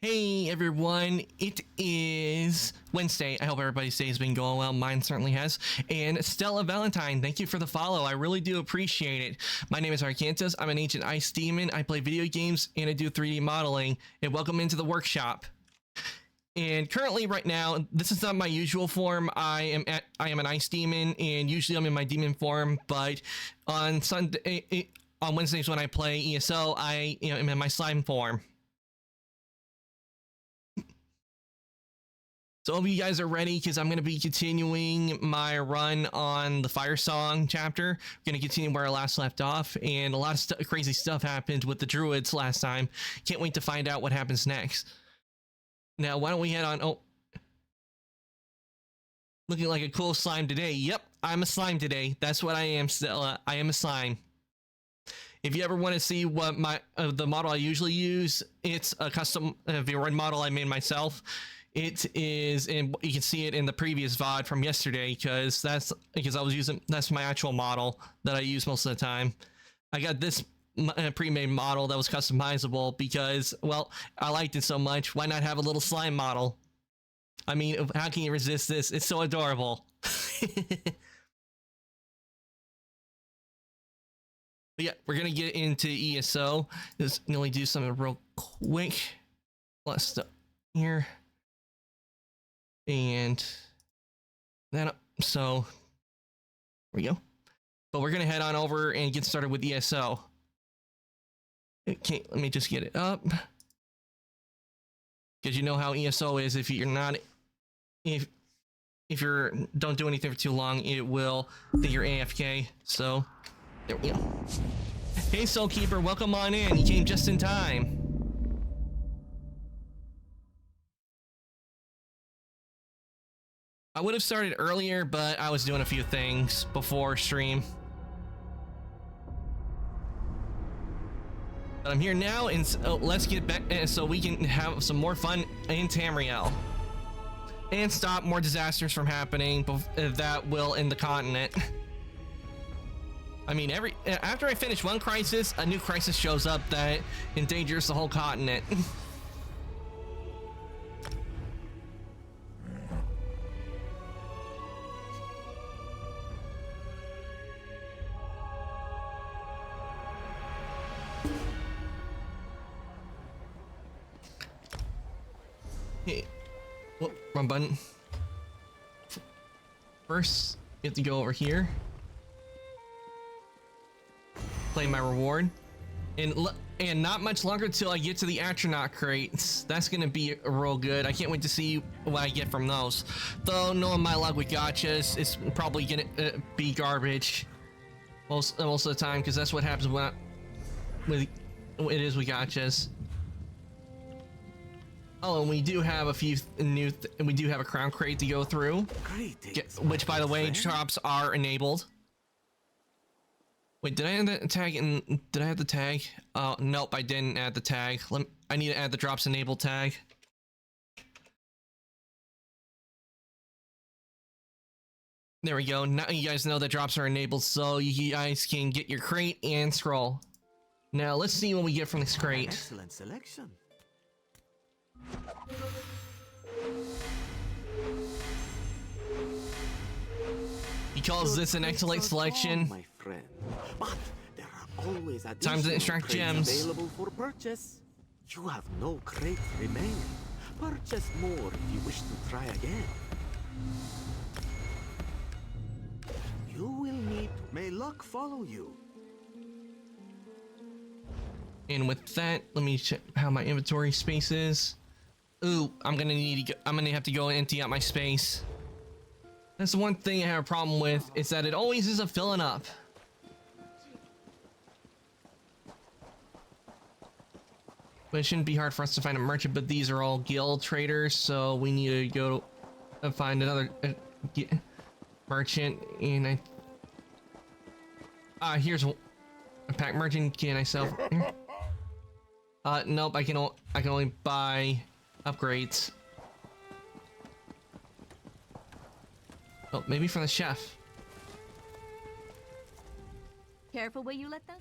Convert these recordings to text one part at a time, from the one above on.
Hey everyone, it is Wednesday. I hope everybody's day has been going well. Mine certainly has. And Stella Valentine, thank you for the follow. I really do appreciate it. My name is Arcantus. I'm an ancient ice demon. I play video games and I do 3D modeling. And welcome into the workshop. And currently right now, this is not my usual form. I am an ice demon and usually I'm in my demon form, but on Sunday on Wednesdays when I play ESO, I am in my slime form. So hope you guys are ready, because I'm going to be continuing my run on the Fire Song chapter. I'm going to continue where I last left off, and a lot of crazy stuff happened with the Druids last time. Can't wait to find out what happens next. Now, why don't we head on... Oh. Looking like a cool slime today. Yep, I'm a slime today. That's what I am, Stella. I am a slime. If you ever want to see what the model I usually use, it's a custom V1 model I made myself. It is, and you can see it in the previous VOD from yesterday, because that's my actual model that I use most of the time. I got this pre-made model that was customizable because, well, I liked it so much. Why not have a little slime model? I mean, how can you resist this? It's so adorable. But yeah, we're gonna get into ESO. Just only do something real quick. Let's stop here. And then, so there we go. But we're gonna head on over and get started with ESO. Okay, let me just get it up, because you know how ESO is. If you're not, if you're don't do anything for too long, it will think you're AFK. So there we go. Hey, Soulkeeper, welcome on in. You came just in time. I would have started earlier, but I was doing a few things before stream. But I'm here now, and so let's get back so we can have some more fun in Tamriel. And stop more disasters from happening that will end the continent. I mean, after I finish one crisis, a new crisis shows up that endangers the whole continent. Okay. Whoop, wrong button. First, you have to go over here. Play my reward. And not much longer till I get to the astronaut crates. That's gonna be real good. I can't wait to see what I get from those. Though, knowing my luck with gachas, it's probably gonna be garbage most of the time, because that's what happens when it is with gachas. Oh, and we do have a few new. We do have a crown crate to go through, which, by the way, drops are enabled. Wait, did I add the tag? Did I add the tag? Nope, I didn't add the tag. I need to add the drops enabled tag. There we go. Now you guys know that drops are enabled, so you guys can get your crate and scroll. Now let's see what we get from this crate. Excellent selection. He calls this an excellent selection. My friend. But there are always Time to extract gems available for purchase. You have no crate remaining. Purchase more if you wish to try again. You will need. May luck follow you. And with that, let me check how my inventory space is. Ooh, I'm gonna have to go and empty out my space. That's the one thing I have a problem with, is that it always is filling up. But it shouldn't be hard for us to find a merchant, but these are all guild traders, so we need to go and find another merchant. And here's a pack merchant. Can I sell here? Nope, I can only buy upgrades. Oh, maybe from the chef. Careful where you let them.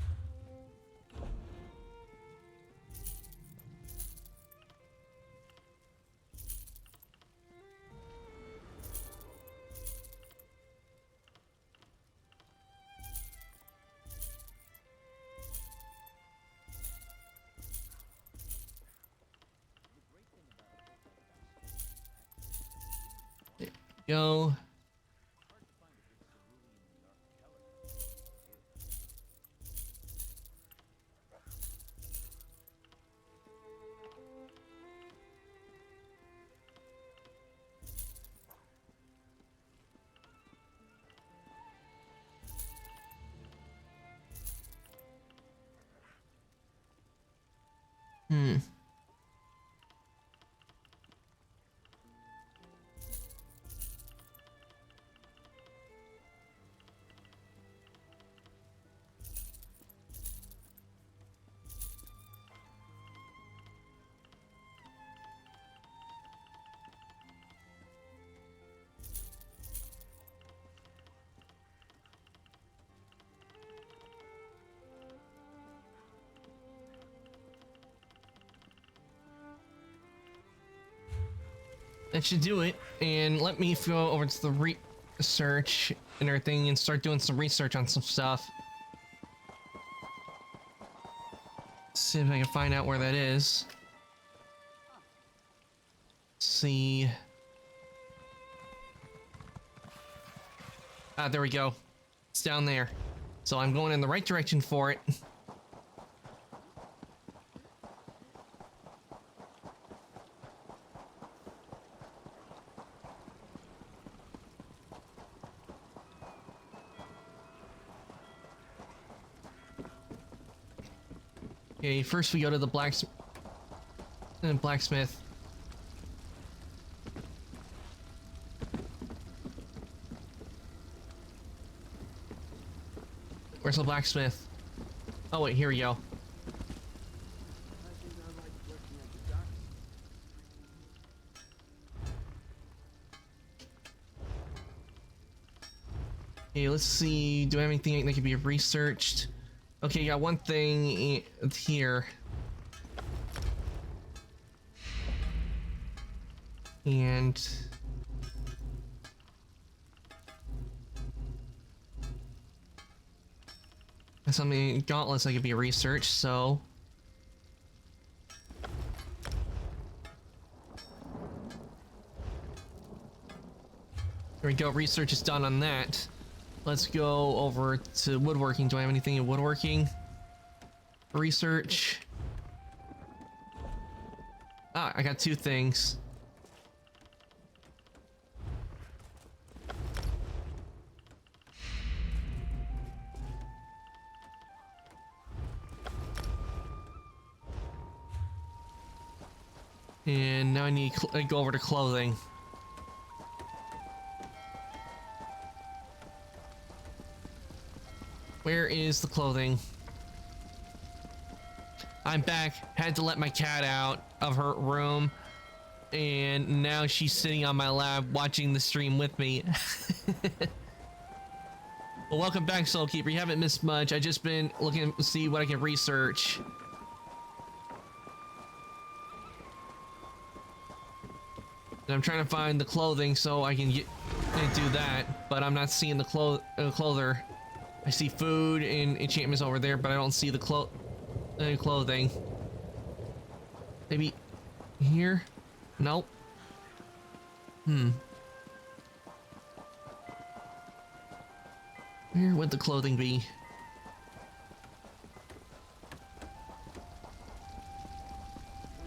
There we go. Hmm. That should do it. And let me go over to the research and everything and start doing some research on some stuff. See if I can find out where that is. See. Ah, there we go. It's down there. So I'm going in the right direction for it. Okay, first we go to the blacksmith. Where's the blacksmith? Oh wait, here we go. Okay, let's see. Do I have anything that can be researched? Okay, got one thing here. And something gauntlets that could be researched, so there we go, research is done on that. Let's go over to woodworking. Do I have anything in woodworking? Research. Ah, I got two things. And now I need to go over to clothing. Where is the clothing? I'm back. Had to let my cat out of her room. And now she's sitting on my lap watching the stream with me. Well, welcome back, Soulkeeper. You haven't missed much. I just been looking to see what I can research. And I'm trying to find the clothing so I can do that, but I'm not seeing the clother. I see food and enchantments over there, but I don't see the clothing. Maybe here? Nope. Where would the clothing be?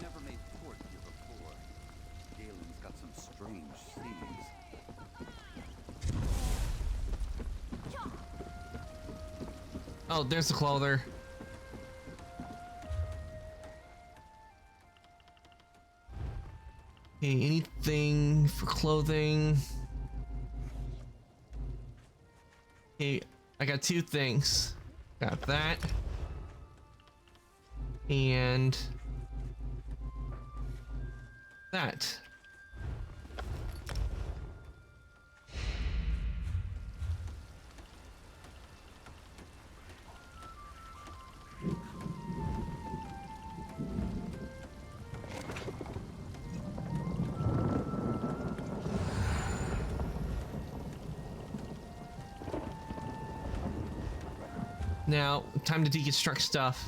Never made port here before. Galen's got some strange seas. Oh, there's the clother. Okay, anything for clothing? Okay, I got two things. Got that. And that. Now, time to deconstruct stuff.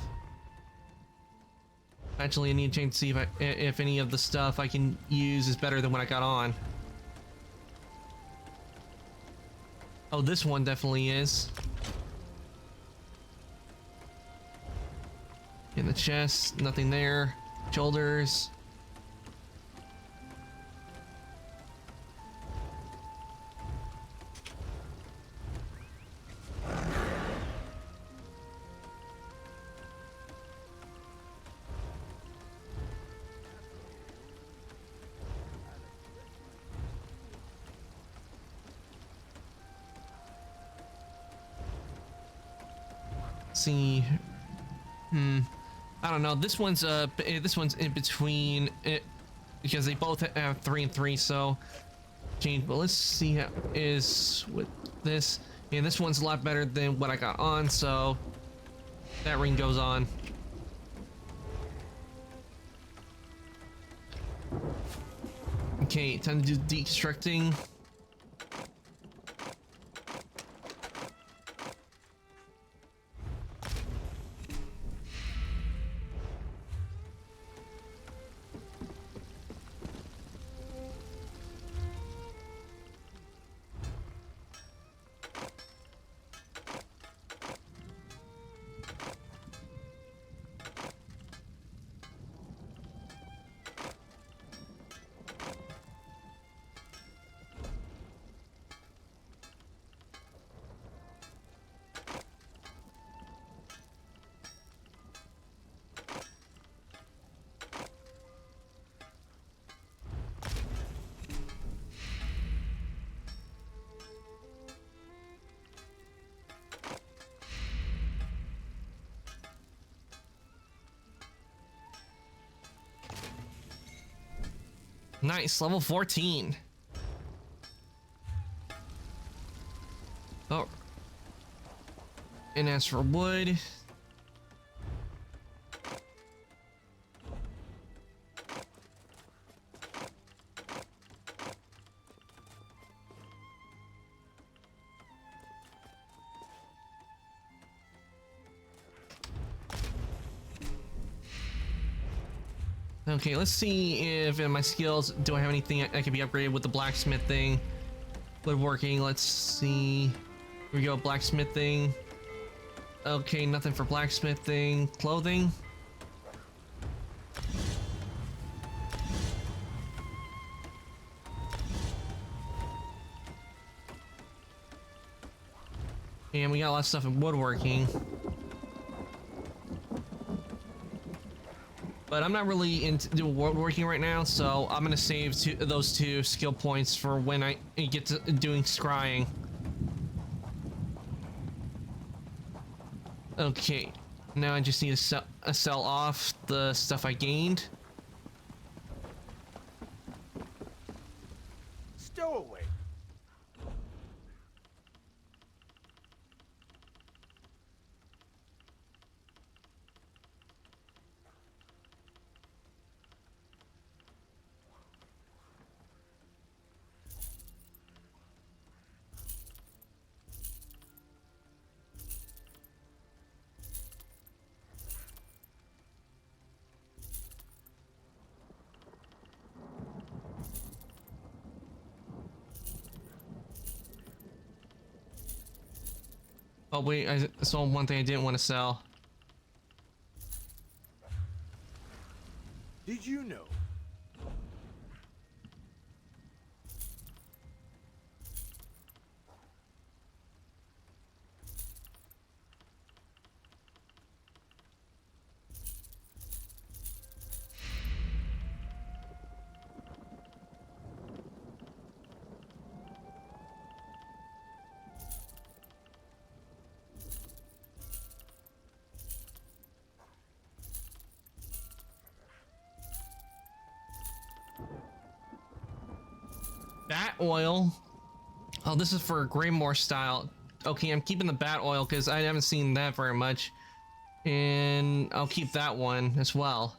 Actually, I need to change to see if any of the stuff I can use is better than what I got on. Oh, this one definitely is. In the chest, nothing there. Shoulders. see. I don't know. This one's in between it because they both have 3 and 3. So change. But let's see how it is with this. And this one's a lot better than what I got on. So that ring goes on. Okay, time to do deconstructing. Nice, level 14. Oh. And as for wood. Okay, let's see if in my skills, do I have anything that can be upgraded with the blacksmithing? Woodworking, let's see. Here we go, blacksmithing. Okay, nothing for blacksmithing. Clothing. And we got a lot of stuff in woodworking. But I'm not really into doing woodworking right now, so I'm gonna save those 2 skill points for when I get to doing scrying. Okay, now I just need to sell off the stuff I gained. Stowaway. Oh wait, I saw one thing I didn't want to sell. Did you know? Bat oil. Oh, this is for Greymoor style. Okay, I'm keeping the bat oil because I haven't seen that very much. And I'll keep that one as well.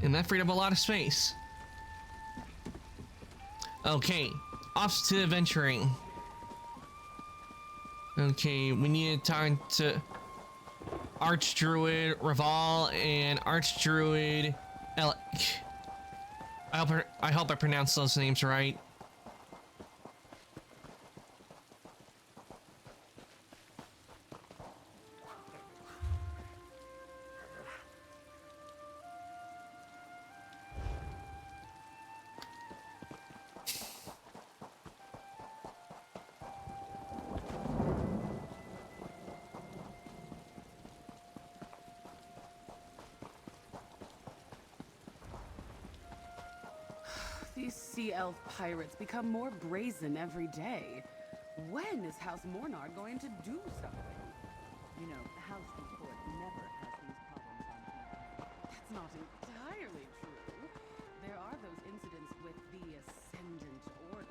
And that freed up a lot of space. Okay, off to adventuring. Okay, we need to talk to Archdruid Raval and Archdruid Elec. I hope I pronounced those names right. These sea elf pirates become more brazen every day. When is House Mornar going to do something? You know, House Report never has these problems on hand. That's not entirely true. There are those incidents with the Ascendant Order.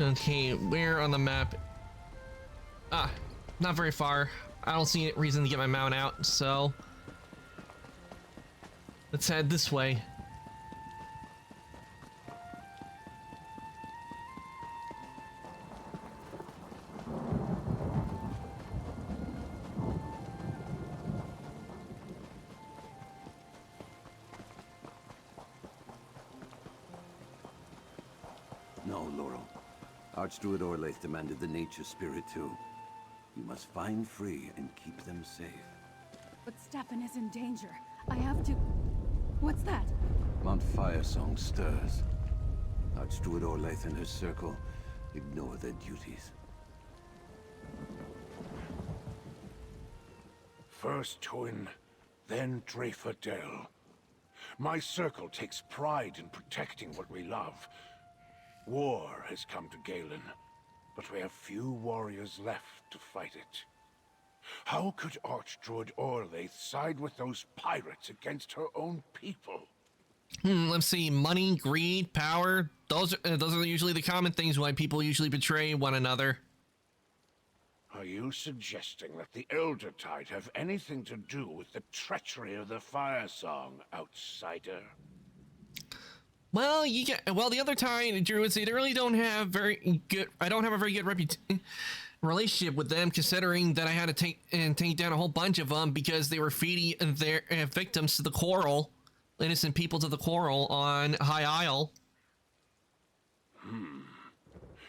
Okay, where on the map? Ah, not very far. I don't see any reason to get my mount out, so let's head this way. No, Laurel. Archdruid Orlaith demanded the nature spirit too. You must find free and keep them safe. But Stefan is in danger. I have to... What's that? Mount Firesong stirs. Archdruid Orlaith and her circle ignore their duties. First Twin, then Dreyfordale. My circle takes pride in protecting what we love. War has come to Galen, but we have few warriors left to fight it. How could Archdruid Orlaith side with those pirates against her own people? Let's see. Money, greed, power. Those are usually the common things why people usually betray one another. Are you suggesting that the Eldertide have anything to do with the treachery of the Firesong, outsider? Well, the other Tide Druids, they really don't have very good. I don't have a very good relationship with them, considering that I had to take down a whole bunch of them because they were feeding their victims to the quarrel, innocent people to the quarrel on High Isle.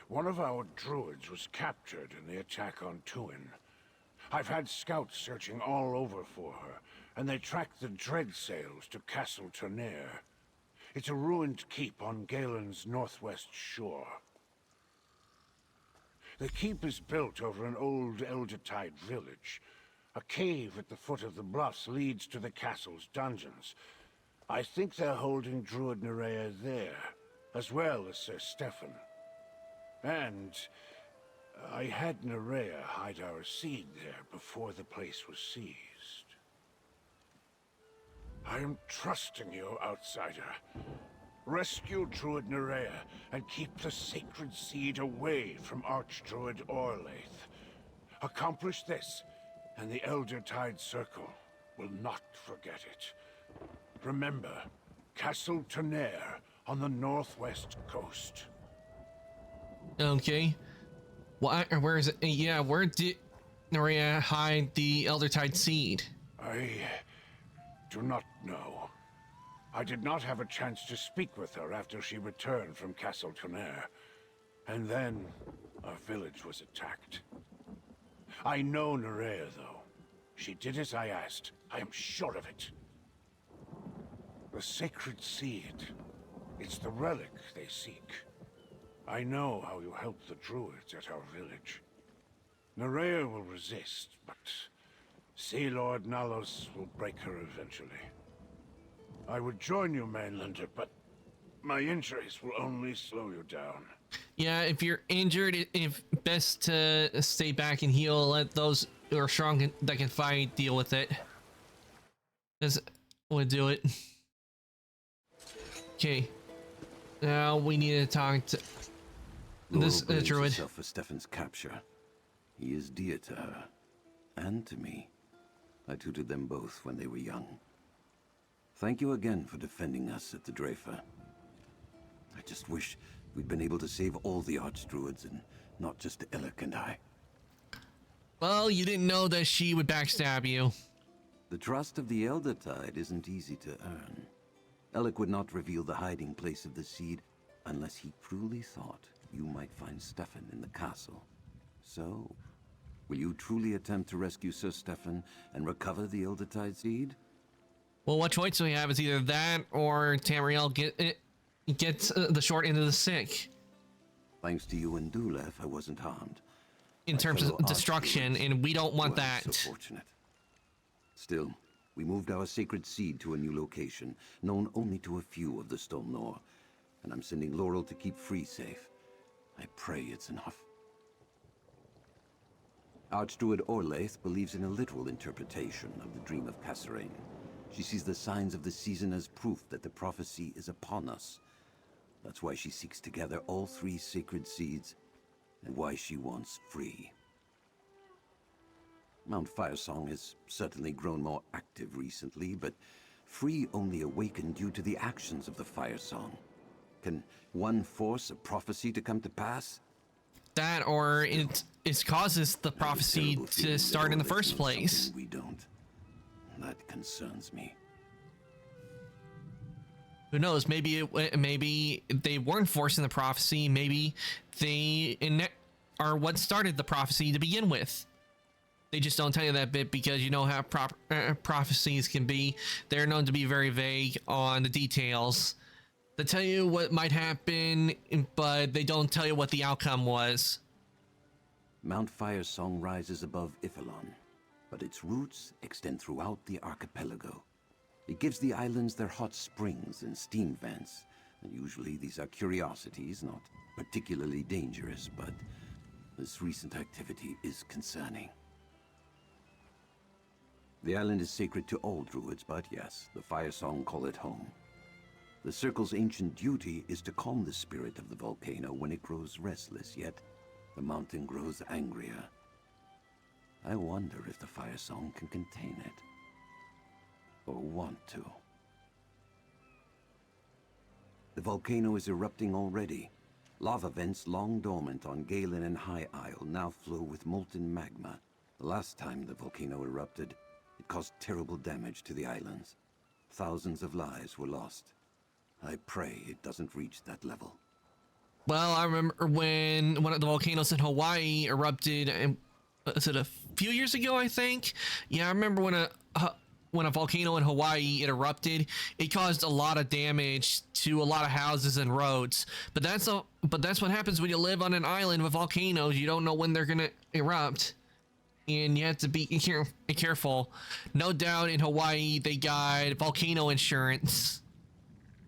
One of our druids was captured in the attack on Tuin. I've had scouts searching all over for her, and they tracked the dread sails to Castle Turnier. It's a ruined keep on Galen's northwest shore. The keep is built over an old Eldertide village. A cave at the foot of the bluffs leads to the castle's dungeons. I think they're holding Druid Nerea there, as well as Sir Stefan. And I had Nerea hide our seed there before the place was seized. I am trusting you, outsider. Rescue Druid Nerea and keep the sacred seed away from Archdruid Orlaith. Accomplish this, and the Eldertide Circle will not forget it. Remember, Castle Turnier on the northwest coast. Okay. Where is it? Yeah, where did Nerea hide the Eldertide seed? I do not know. I did not have a chance to speak with her after she returned from Castle Turnier. And then, our village was attacked. I know Nerea, though. She did as I asked. I am sure of it. The sacred seed. It's the relic they seek. I know how you helped the Druids at our village. Nerea will resist, but Sea Lord Nalos will break her eventually. I would join you, Mainlander, but my injuries will only slow you down. Yeah, if you're injured, it's best to stay back and heal. Let those who are strong that can fight deal with it. That's would do it. Okay. Now we need to talk to this Laurel blames druid. herself for Stefan's capture. He is dear to her, and to me. I tutored them both when they were young. Thank you again for defending us at the Dreyfa. I just wish we'd been able to save all the Archdruids and not just Ellic and I. Well, you didn't know that she would backstab you. The trust of the Eldertide isn't easy to earn. Ellic would not reveal the hiding place of the seed unless he truly thought you might find Stefan in the castle. So, will you truly attempt to rescue Sir Stefan and recover the Eldertide seed? Well, what choice do we have? Is either that or Tamriel gets the short end of the stick Thanks to you and Dulev, I wasn't harmed. in My terms of fellow destruction, Archdruids and we don't want weren't that. so fortunate. Still, we moved our sacred seed to a new location, known only to a few of the Stolnor, and I'm sending Laurel to keep Free safe. I pray it's enough. Archdruid Orlaith believes in a literal interpretation of the dream of Kasserine. She sees the signs of the season as proof that the prophecy is upon us. That's why she seeks to gather all 3 sacred seeds, and why she wants Free. Mount Firesong has certainly grown more active recently, but Free only awakened due to the actions of the Firesong. Can one force a prophecy to come to pass? That, or it causes the I have a prophecy terrible feeling to that start in the Orlaith first knows place. something we don't. That concerns me. Who knows? Maybe they weren't forcing the prophecy. Maybe they are what started the prophecy to begin with. They just don't tell you that bit because you know how prophecies can be. They're known to be very vague on the details. They tell you what might happen, but they don't tell you what the outcome was. Mount Firesong rises above Ifelon, but its roots extend throughout the archipelago. It gives the islands their hot springs and steam vents, and usually these are curiosities, not particularly dangerous, but this recent activity is concerning. The island is sacred to all Druids, but yes, the Firesong call it home. The Circle's ancient duty is to calm the spirit of the volcano when it grows restless, yet the mountain grows angrier. I wonder if the Firesong can contain it. Or want to. The volcano is erupting already. Lava vents long dormant on Galen and High Isle now flow with molten magma. The last time the volcano erupted, it caused terrible damage to the islands. Thousands of lives were lost. I pray it doesn't reach that level. Well, I remember when one of the volcanoes in Hawaii erupted, and was it a few years ago, I think? Yeah, I remember when a volcano in Hawaii it erupted. It caused a lot of damage to a lot of houses and roads. But that's what happens when you live on an island with volcanoes. You don't know when they're gonna erupt, and you have to be careful. No doubt in Hawaii they got volcano insurance.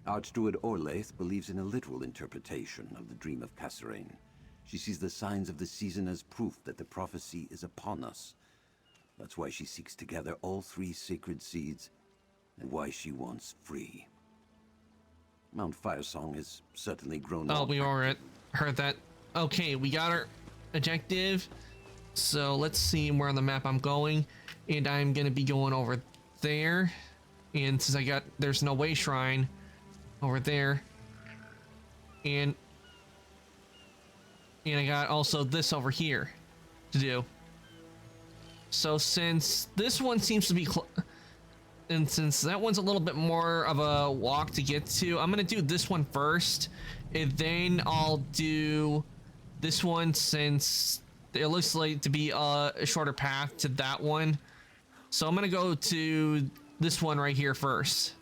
Archdruid Orlaith believes in a literal interpretation of the dream of Kasserine. She sees the signs of the season as proof that the prophecy is upon us. That's why she seeks to gather all 3 sacred seeds, and why she wants Free. Mount Firesong has certainly grown. Oh, we already heard that. Okay, we got our objective. So let's see where on the map I'm going, and I'm gonna be going over there. And since there's no way shrine over there, and I got also this over here to do. So since this one seems to be and since that one's a little bit more of a walk to get to, I'm gonna do this one first, and then I'll do this one since it looks like to be a shorter path to that one. So I'm gonna go to this one right here first.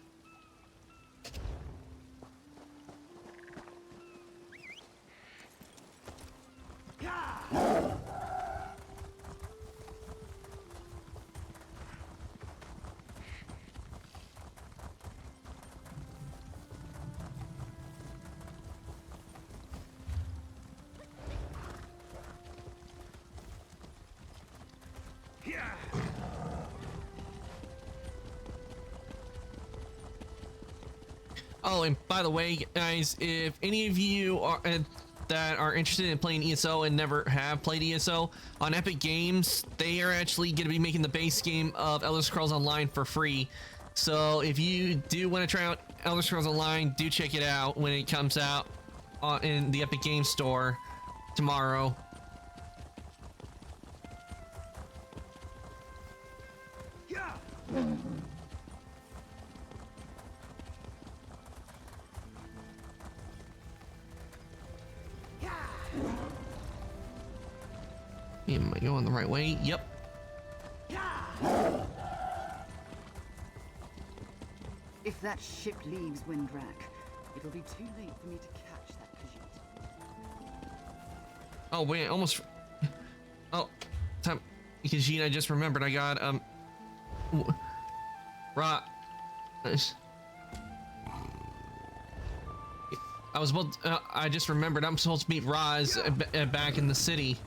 Oh, and by the way, guys, if any of you are that are interested in playing ESO and never have played ESO, on Epic Games, they are actually going to be making the base game of Elder Scrolls Online for free. So if you do want to try out Elder Scrolls Online, do check it out when it comes out in the Epic Games Store tomorrow. Am I going the right way? Yep. If that ship leaves Windrak, it It'll be too late for me to catch that Khajiit. Oh wait, almost. Oh, time. Khajiit, I just remembered. I got Ra. I was about. I just remembered. I'm supposed to meet Raz back in the city.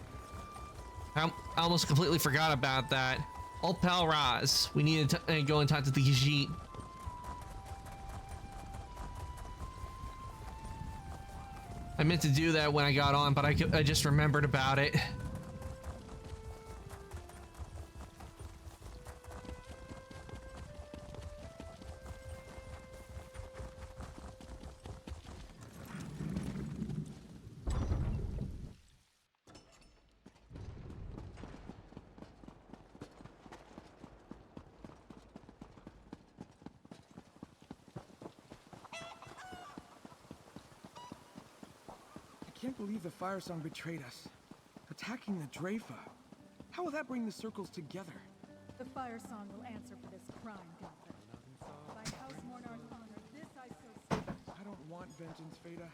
I almost completely forgot about that. Old pal Raz. We need to go and talk to the Khajiit. I meant to do that when I got on, but I just remembered about it. I can't believe the Fire Song betrayed us. Attacking the Dreyfa. How will that bring the circles together? The Fire Song will answer for this crime, Gunther. By House Mornar's honor, this I so say. I don't want vengeance, Feda.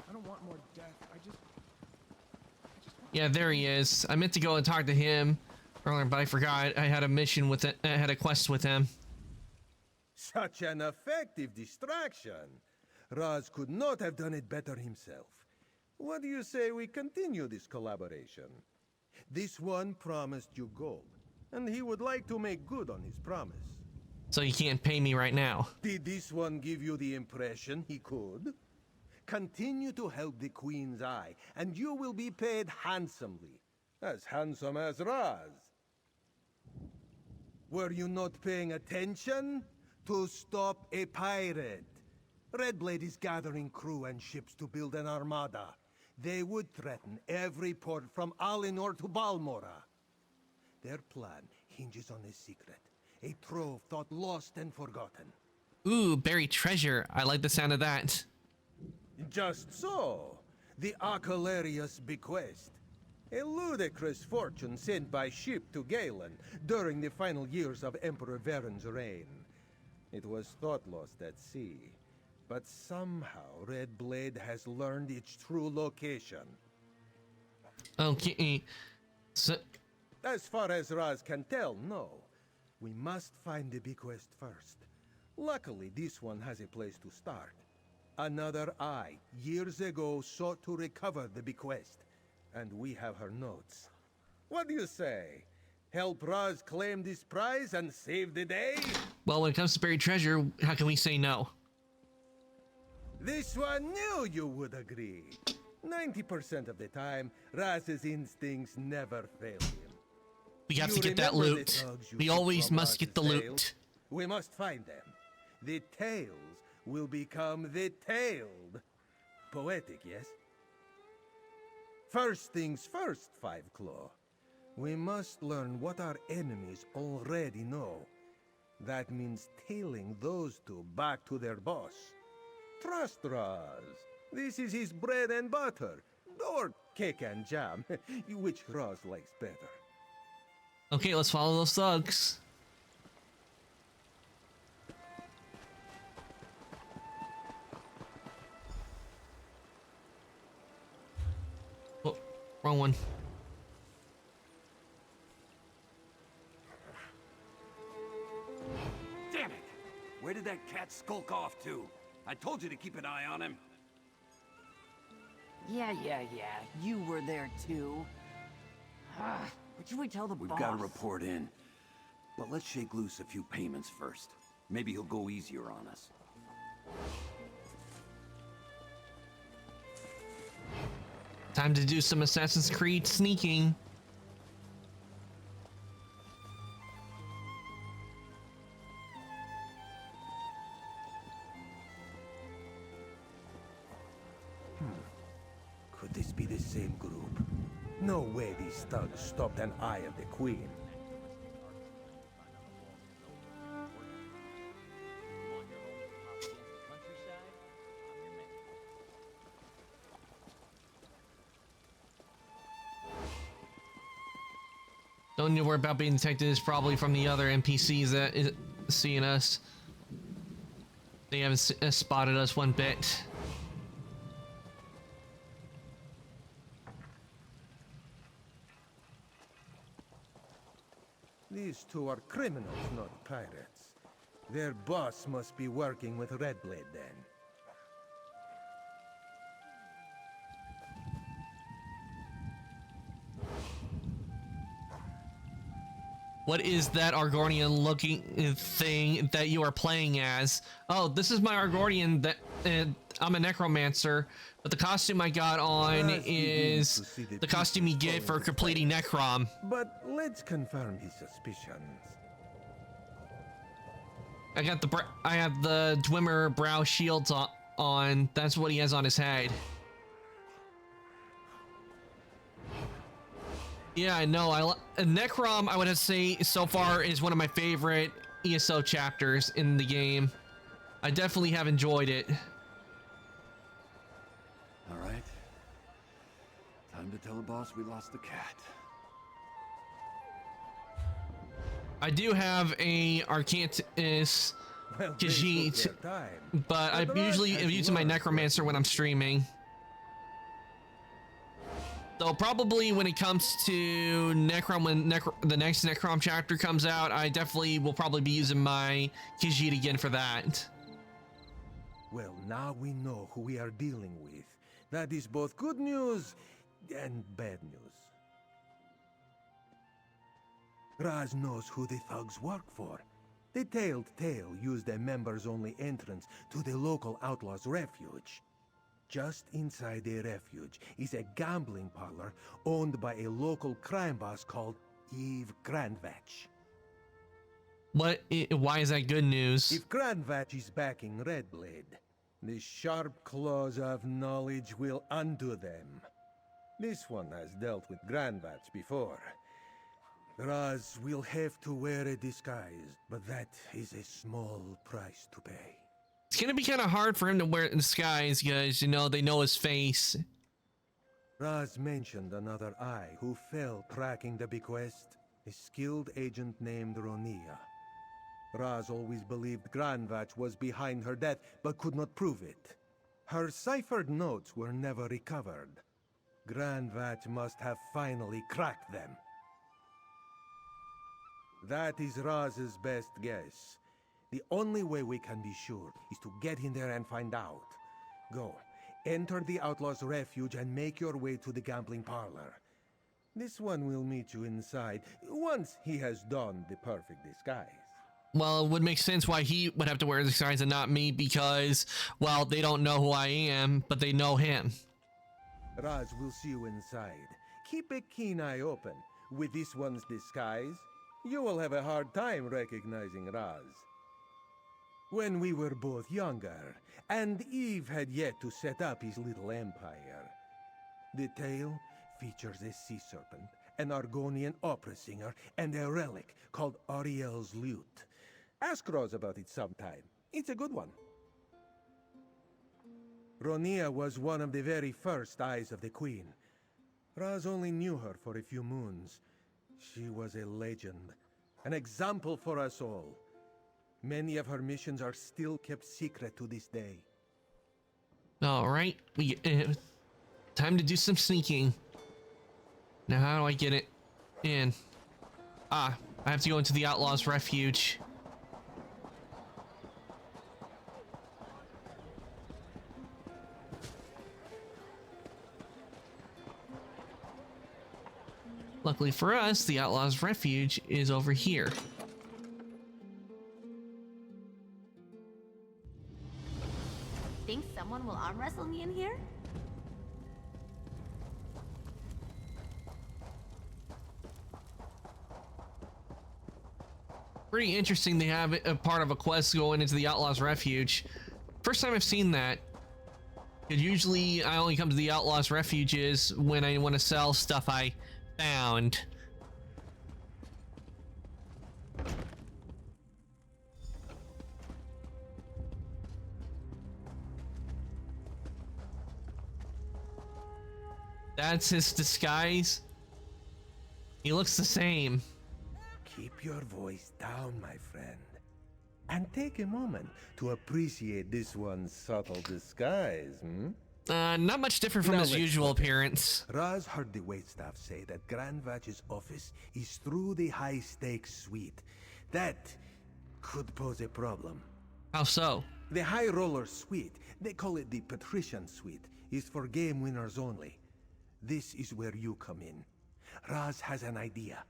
I don't want more death. I just want... Yeah, there he is. I meant to go and talk to him earlier, but I forgot. I had a mission with it. I had a quest with him. Such an effective distraction. Raz could not have done it better himself. What do you say we continue this collaboration? This one promised you gold, and he would like to make good on his promise. So you can't pay me right now. Did this one give you the impression he could? Continue to help the Queen's Eye, and you will be paid handsomely. As handsome as Raz. Were you not paying attention? To stop a pirate. Redblade is gathering crew and ships to build an armada. They would threaten every port from Alinor to Balmora. Their plan hinges on a secret. A trove thought lost and forgotten. Ooh, buried treasure. I like the sound of that. Just so. The Acalarius bequest. A ludicrous fortune sent by ship to Galen during the final years of Emperor Varen's reign. It was thought lost at sea. But somehow Red Blade has learned its true location. Okay. So... As far as Raz can tell, no. We must find the bequest first. Luckily, this one has a place to start. Another Eye, years ago, sought to recover the bequest. And we have her notes. What do you say? Help Raz claim this prize and save the day? Well, when it comes to buried treasure, how can we say no? This one knew you would agree. 90% of the time, Raz's instincts never fail him. We have to get that loot. We always must get the loot. We must find them. The tales will become the tailed. Poetic, yes? First things first, Five Claw. We must learn what our enemies already know. That means tailing those two back to their boss. Trust Raz. This is his bread and butter. Or cake and jam, which Raz likes better. Okay, let's follow those thugs. Oh, wrong one. Damn it! Where did that cat skulk off to? I told you to keep an eye on him. Yeah. You were there too. What should we tell the boss? We've got a report in. But let's shake loose a few payments first. Maybe he'll go easier on us. Time to do some Assassin's Creed sneaking. Could this be the same group? No way these thugs stopped an Eye of the Queen. Don't need to worry about being detected. It's probably from the other NPCs that is seeing us. They haven't spotted us one bit. these two are criminals, not pirates. Their boss must be working with Redblade then. What is that Argonian looking thing that you are playing as? Oh, this is my Argonian. That I'm a necromancer, but the costume I got on is the costume you get for completing Necrom. But let's confirm his suspicions. I have the Dwemer brow shields on. That's what he has on his head. Yeah, I know. Necrom, I would have to say, so far is one of my favorite ESO chapters in the game. I definitely have enjoyed it. All right. Time to tell the boss we lost the cat. I do have a Arcantus Khajiit, but I usually am using my Necromancer when I'm streaming. So probably when it comes to Necrom, when the next Necrom chapter comes out, I definitely will probably be using my Khajiit again for that. Well, now we know who we are dealing with. That is both good news and bad news. Raz knows who the thugs work for. The Tailed Tale used a members-only entrance to the local outlaws' refuge. Just inside the refuge is a gambling parlor owned by a local crime boss called Eve Grandvatch. Why is that good news? If Grandvatch is backing Redblade, the sharp claws of knowledge will undo them. This one has dealt with Grandvatch before. Raz will have to wear a disguise, but that is a small price to pay. It's gonna be kind of hard for him to wear it in disguise because, you know, they know his face. Raz mentioned another eye who fell tracking the bequest, a skilled agent named Ronia. Raz always believed Grandvatch was behind her death, but could not prove it. Her ciphered notes were never recovered. Grandvatch must have finally cracked them. That is Raz's best guess. The only way we can be sure is to get in there and find out. Go, enter the Outlaw's Refuge and make your way to the gambling parlor. This one will meet you inside, once he has donned the perfect disguise. Well, it would make sense why he would have to wear a disguise and not me because, well, they don't know who I am, but they know him. Raz will see you inside. Keep a keen eye open. With this one's disguise, you will have a hard time recognizing Raz. When we were both younger, and Eve had yet to set up his little empire, the tale features a sea serpent, an Argonian opera singer, and a relic called Ariel's lute. Ask Raz about it sometime. It's a good one. Ronia was one of the very first eyes of the Queen. Raz only knew her for a few moons. She was a legend, an example for us all. Many of her missions are still kept secret to this day. All right, time to do some sneaking. Now, how do I get it in? I have to go into the Outlaw's Refuge. Luckily for us, the Outlaw's Refuge is over here. Think someone will arm wrestle me in here? Pretty interesting they have a part of a quest going into the Outlaw's Refuge. First time I've seen that. Because usually I only come to the Outlaw's Refuges when I want to sell stuff I found. That's his disguise. He looks the same. Keep your voice down, my friend. And take a moment to appreciate this one's subtle disguise, Not much different from Now his let's usual look at it. appearance. Raz heard the waitstaff say that Grand Vatch's office is through the high-stakes suite. That could pose a problem. How so? The High Roller Suite, they call it the Patrician Suite, is for game winners only. This is where you come in. Raz has an idea.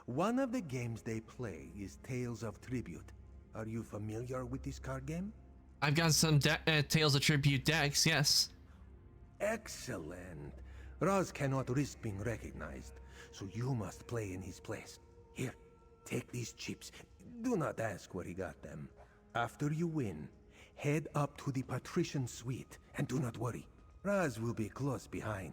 One of the games they play is Tales of Tribute. Are you familiar with this card game? I've got some Tales of Tribute decks, yes. Excellent. Raz cannot risk being recognized, so you must play in his place. Here, take these chips. Do not ask where he got them. After you win, head up to the Patrician Suite, and do not worry. Raz will be close behind.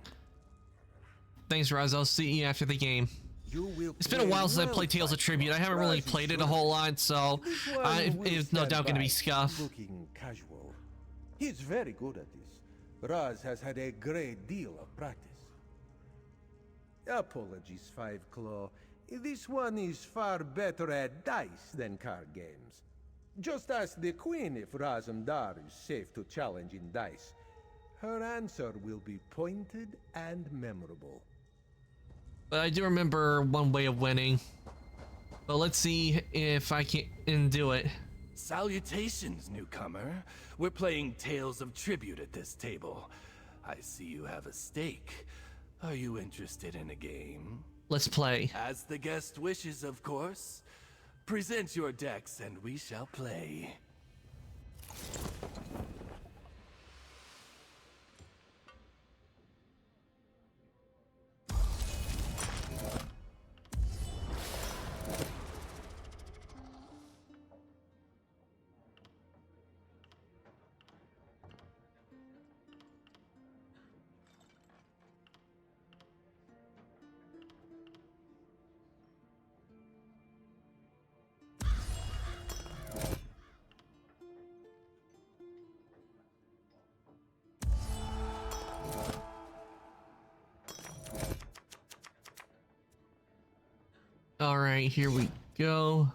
Thanks, Raz. I'll see you after the game. You will It's been a while since I played Tales of Tribute. I haven't really played it a whole lot, so it's no doubt going to be scuff. Looking casual. He's very good at this. Raz has had a great deal of practice. Apologies, Five Claw. This one is far better at dice than card games. Just ask the Queen if Razumdar is safe to challenge in dice. Her answer will be pointed and memorable. But I do remember one way of winning. But let's see if I can do it. Salutations, newcomer. We're playing Tales of Tribute at this table. I see you have a stake. Are you interested in a game? Let's play. As the guest wishes, of course. Present your decks and we shall play. All right, here we go.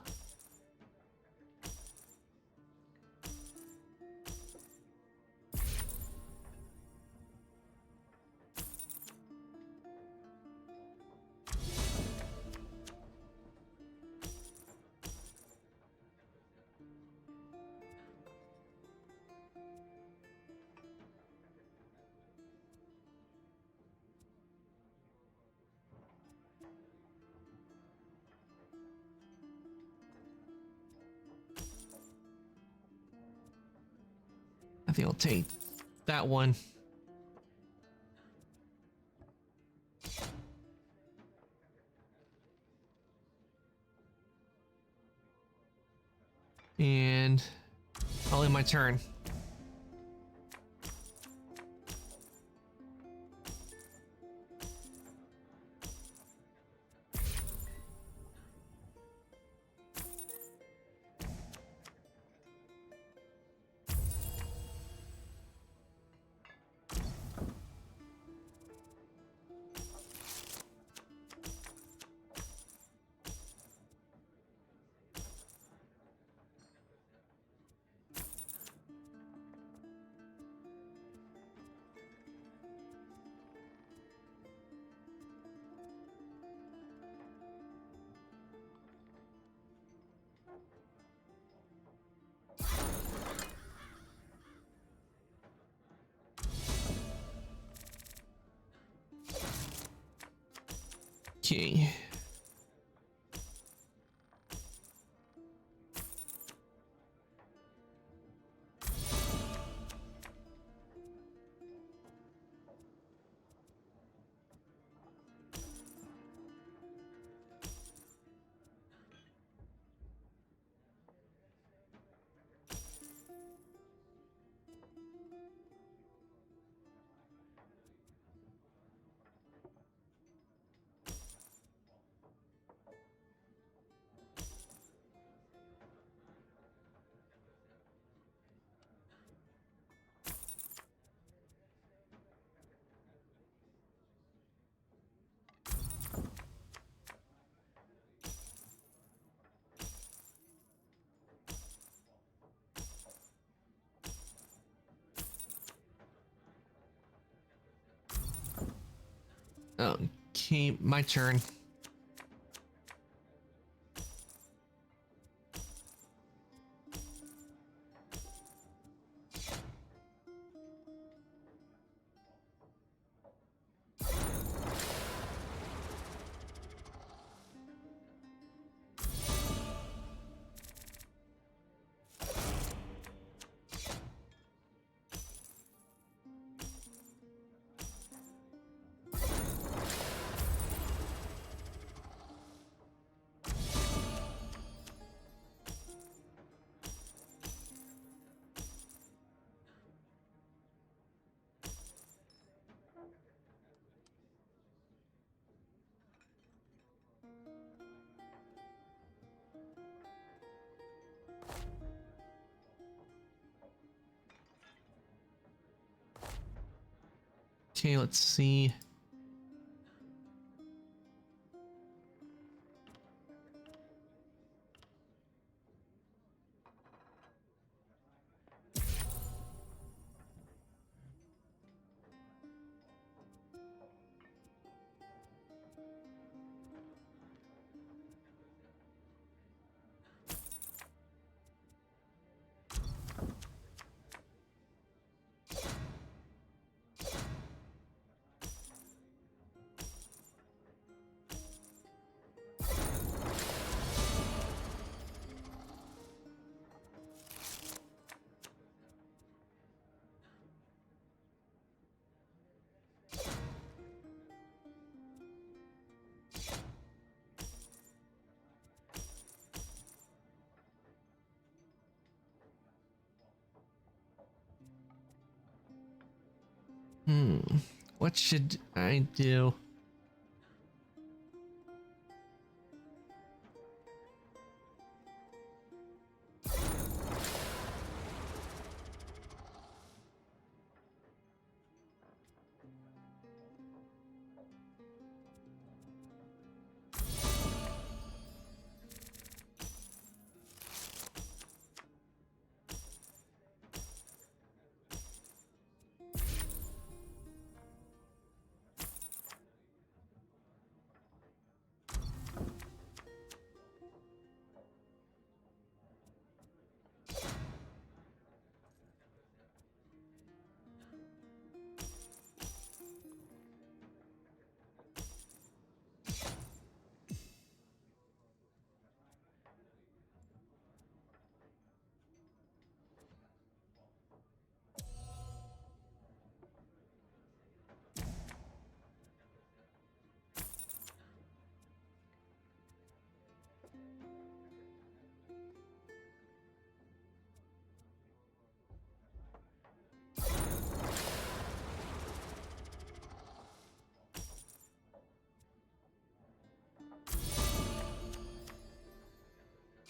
I think I'll take that one. And I'll end my turn. Okay. Okay, my turn. Okay, let's see. What should I do?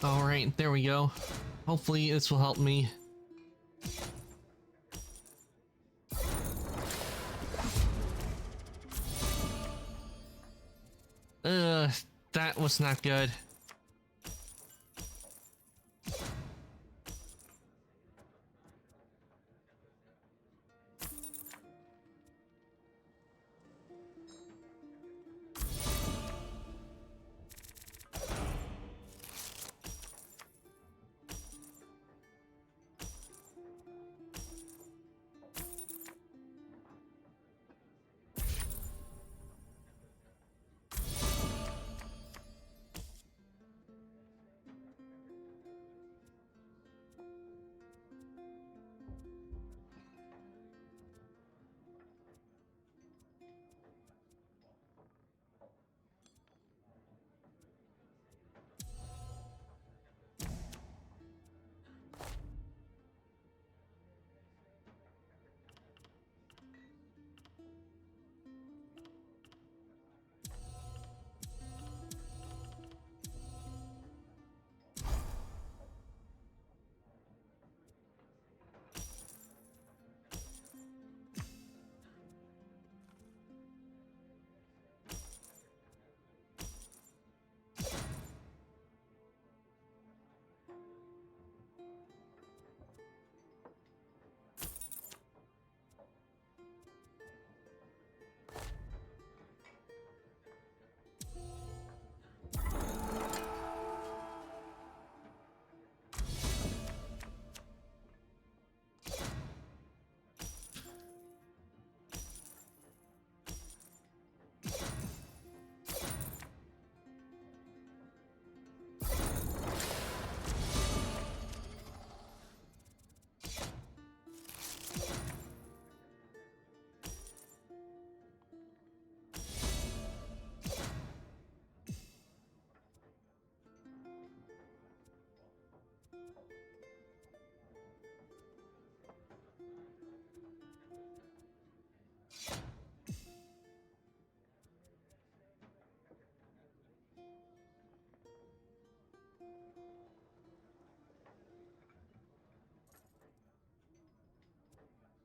All right, there we go. Hopefully this will help me. That was not good.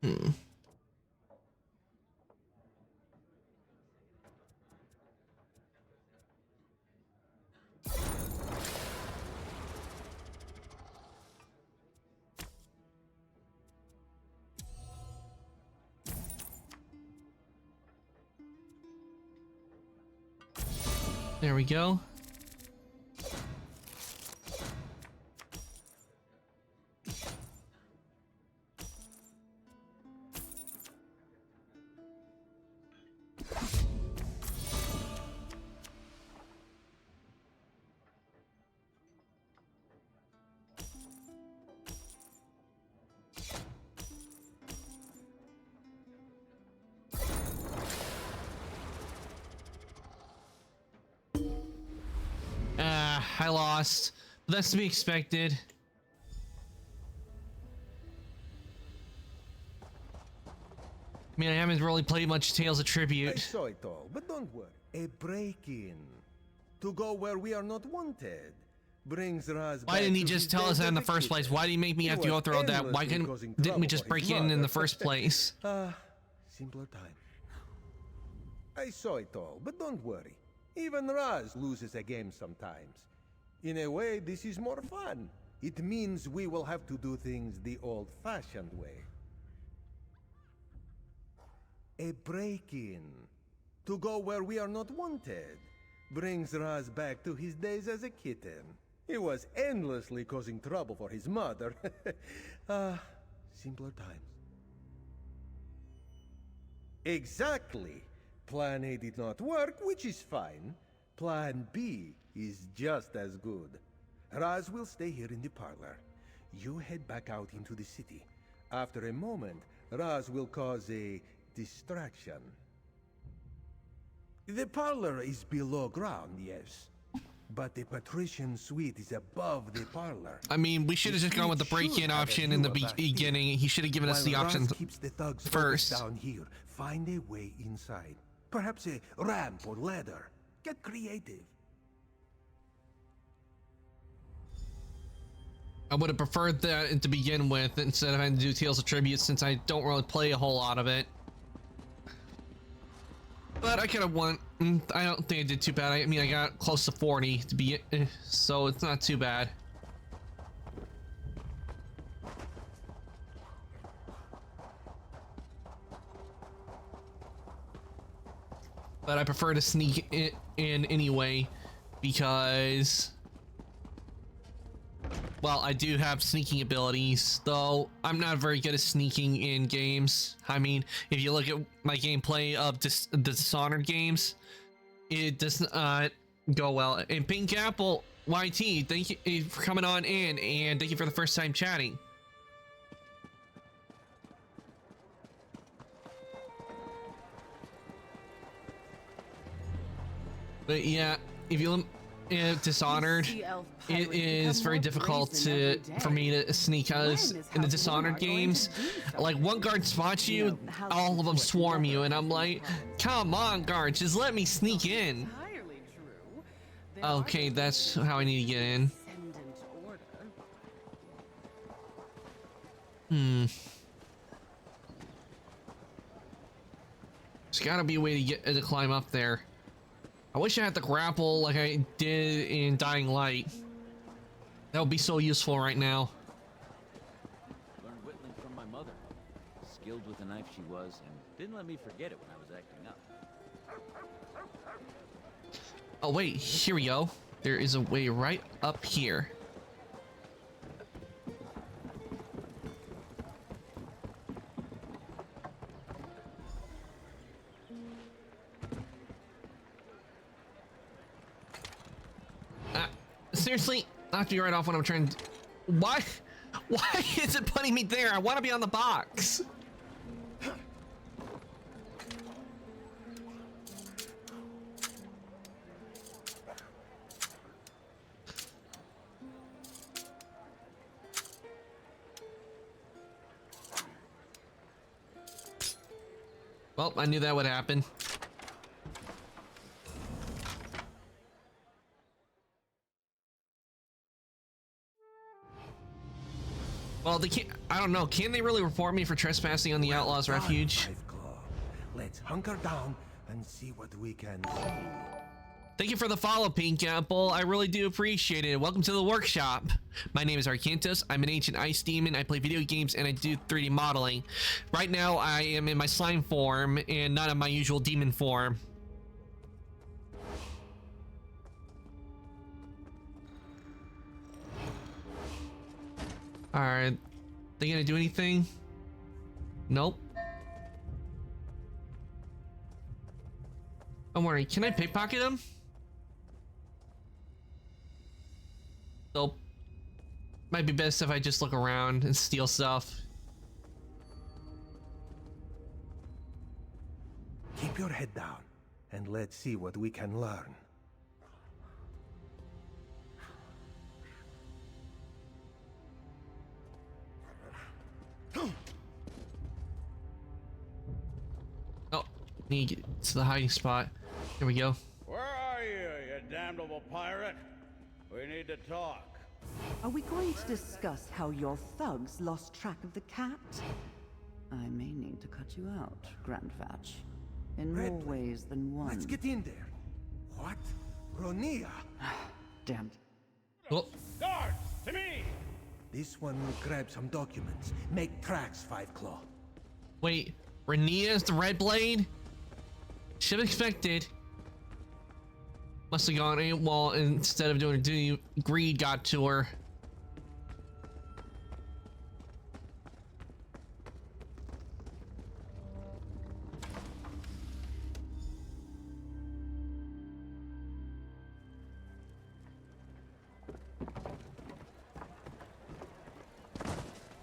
Hmm. There we go. I lost. That's to be expected. I mean, I haven't really played much Tales of I Tribute. saw it all, but don't worry. A break-in. To go where we are not wanted. Brings Raz Why back didn't he to just his tell us days that in the as a first place? kitten. Why did he make me He have to go was through all that? Why endlessly causing didn't we trouble just for break his in the mother. first place? Simpler time. I saw it all, but don't worry. Even Raz loses a game sometimes. In a way, this is more fun. It means we will have to do things the old-fashioned way. A break-in. To go where we are not wanted. Brings Raz back to his days as a kitten. He was endlessly causing trouble for his mother. Simpler times. Exactly. Plan A did not work, which is fine. Plan B is just as good. Raz will stay here in the parlor. You head back out into the city. After a moment, Raz will cause a distraction. The parlor is below ground, yes. But the patrician suite is above the parlor. I mean, we should have just gone with the break-in option in the beginning. He should have given us the options Keeps the thugs first. down here. Find a way inside. Perhaps a ramp or ladder. Get creative. I would have preferred that to begin with instead of having to do Tales of Tribute, since I don't really play a whole lot of it. But I could have won. I don't think I did too bad. I mean, I got close to 40 to be, so it's not too bad. But I prefer to sneak it in anyway, because, well, I do have sneaking abilities, though I'm not very good at sneaking in games. I mean, if you look at my gameplay of the Dishonored games, it does not go well. And Pink Apple YT, thank you for coming on in, and thank you for the first time chatting. But yeah, if you Dishonored, it is very difficult for me to sneak us in the Dishonored games. Like, one guard spots you, all of them swarm you, and I'm like, come on, guard, just let me sneak in. Okay, that's how I need to get in. There's gotta be a way to climb up there. I wish I had the grapple like I did in Dying Light. That would be so useful right now. Learned whittling from my mother. Skilled with a knife she was, and didn't let me forget it when I was acting up. Oh wait, here we go. There is a way right up here. Seriously, not to be right off when I'm trying to. Why is it putting me there? I want to be on the box. Well, I knew that would happen. Well, they can't. I don't know. Can they really report me for trespassing on the Outlaws Refuge? Let's hunker down and see what we can see. Thank you for the follow, Pink Apple. I really do appreciate it. Welcome to the workshop. My name is Arcantos. I'm an ancient ice demon. I play video games and I do 3D modeling. Right now, I am in my slime form and not in my usual demon form. Alright. They gonna do anything? Nope. Don't worry. Can I pickpocket them? Nope. Might be best if I just look around and steal stuff. Keep your head down and let's see what we can learn. Oh, need to get to the hiding spot. Here we go. Where are you, you damnable pirate? We need to talk. Are we going to discuss how your thugs lost track of the cat? I may need to cut you out, Grand Vatch. In more ways than one. Let's get in there. What? Ronia? Damned. Oh. Guards, to me! This one will grab some documents. Make tracks, Five Claw. Wait, Rhaenia's the Red Blade? Should have expected. Must have gone AWOL instead of doing duty. Greed got to her.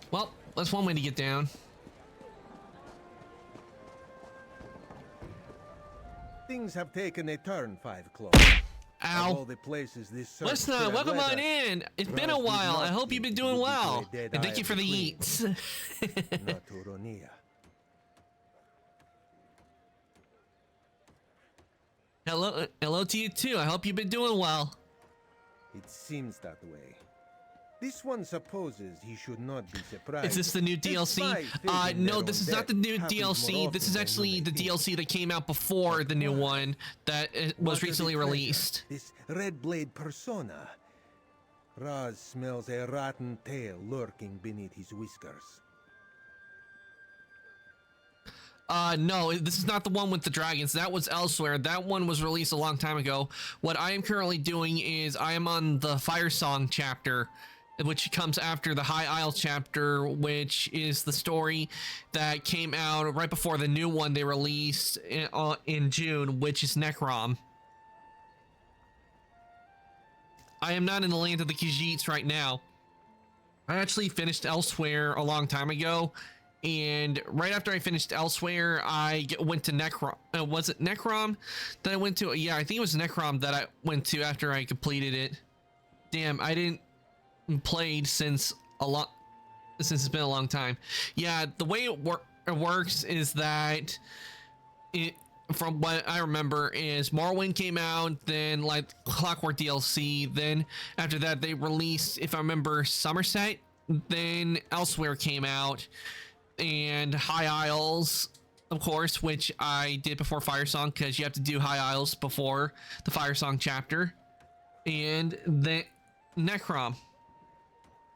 Well, that's one way to get down. Things have taken a turn, Five Claw. Ow. Of all the places this Listener, welcome on in. It's been a while. I hope you've been doing well. And thank you for the eats. Not to Ronia. Hello to you too. I hope you've been doing well. It seems that way. This one supposes he should not be surprised. Is this the new DLC? No, this is not the new DLC. This is actually the DLC that came out before the new one that was recently released. This Red Blade persona. Raz smells a rotten tail lurking beneath his whiskers. No, this is not the one with the dragons. That was elsewhere. That one was released a long time ago. What I am currently doing is I am on the Fire Song chapter, which comes after the High Isle chapter, which is the story that came out right before the new one they released in June, which is Necrom. I am not in the land of the Khajiits right now. I actually finished Elsewhere a long time ago, and right after I finished Elsewhere, I went to Necrom. Was it Necrom that I went to? Yeah, I think it was Necrom that I went to after I completed it. Damn, I didn't played since it's been a long time. Yeah, the way it works is that from what I remember is Morrowind came out, then like Clockwork DLC, then after that they released, if I remember, Somerset, then Elsewhere came out, and High Isles, of course, which I did before Firesong because you have to do High Isles before the Firesong chapter, and then Necrom.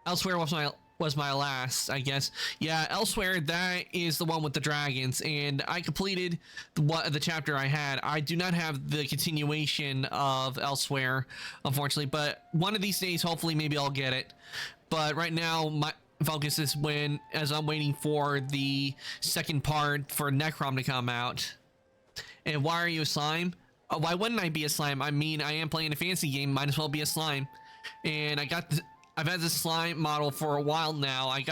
Elsewhere was my last, I guess. Yeah, Elsewhere, that is the one with the dragons, and I completed the chapter I had. I do not have the continuation of Elsewhere, unfortunately, but one of these days, hopefully, maybe I'll get it. But right now, my focus is as I'm waiting for the second part for Necrom to come out. And why are you a slime? Why wouldn't I be a slime? I mean, I am playing a fantasy game, might as well be a slime. And I've had this slime model for a while now. I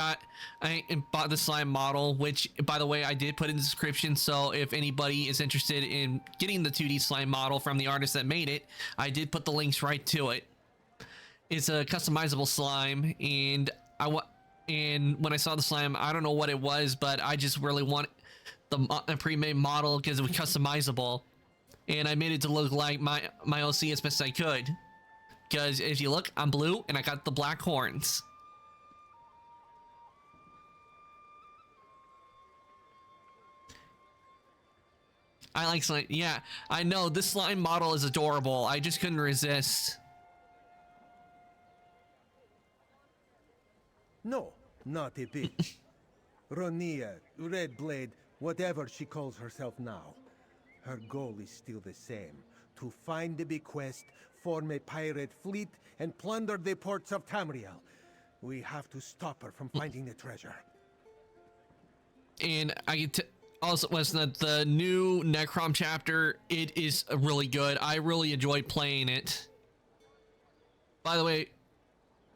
bought the slime model, which, by the way, I did put in the description. So if anybody is interested in getting the 2D slime model from the artist that made it, I did put the links right to it. It's a customizable slime, and when I saw the slime, I don't know what it was, but I just really want the pre-made model because it was customizable, and I made it to look like my OC as best I could. Because if you look, I'm blue and I got the black horns. I like slime. Yeah, I know. This slime model is adorable. I just couldn't resist. No, not a bit. Ronia, Redblade, whatever she calls herself now. Her goal is still the same. To find the bequest, form a pirate fleet, and plunder the ports of Tamriel. We have to stop her from finding the treasure. And I also listen to the new Necrom chapter. It is really good. I really enjoyed playing it. By the way,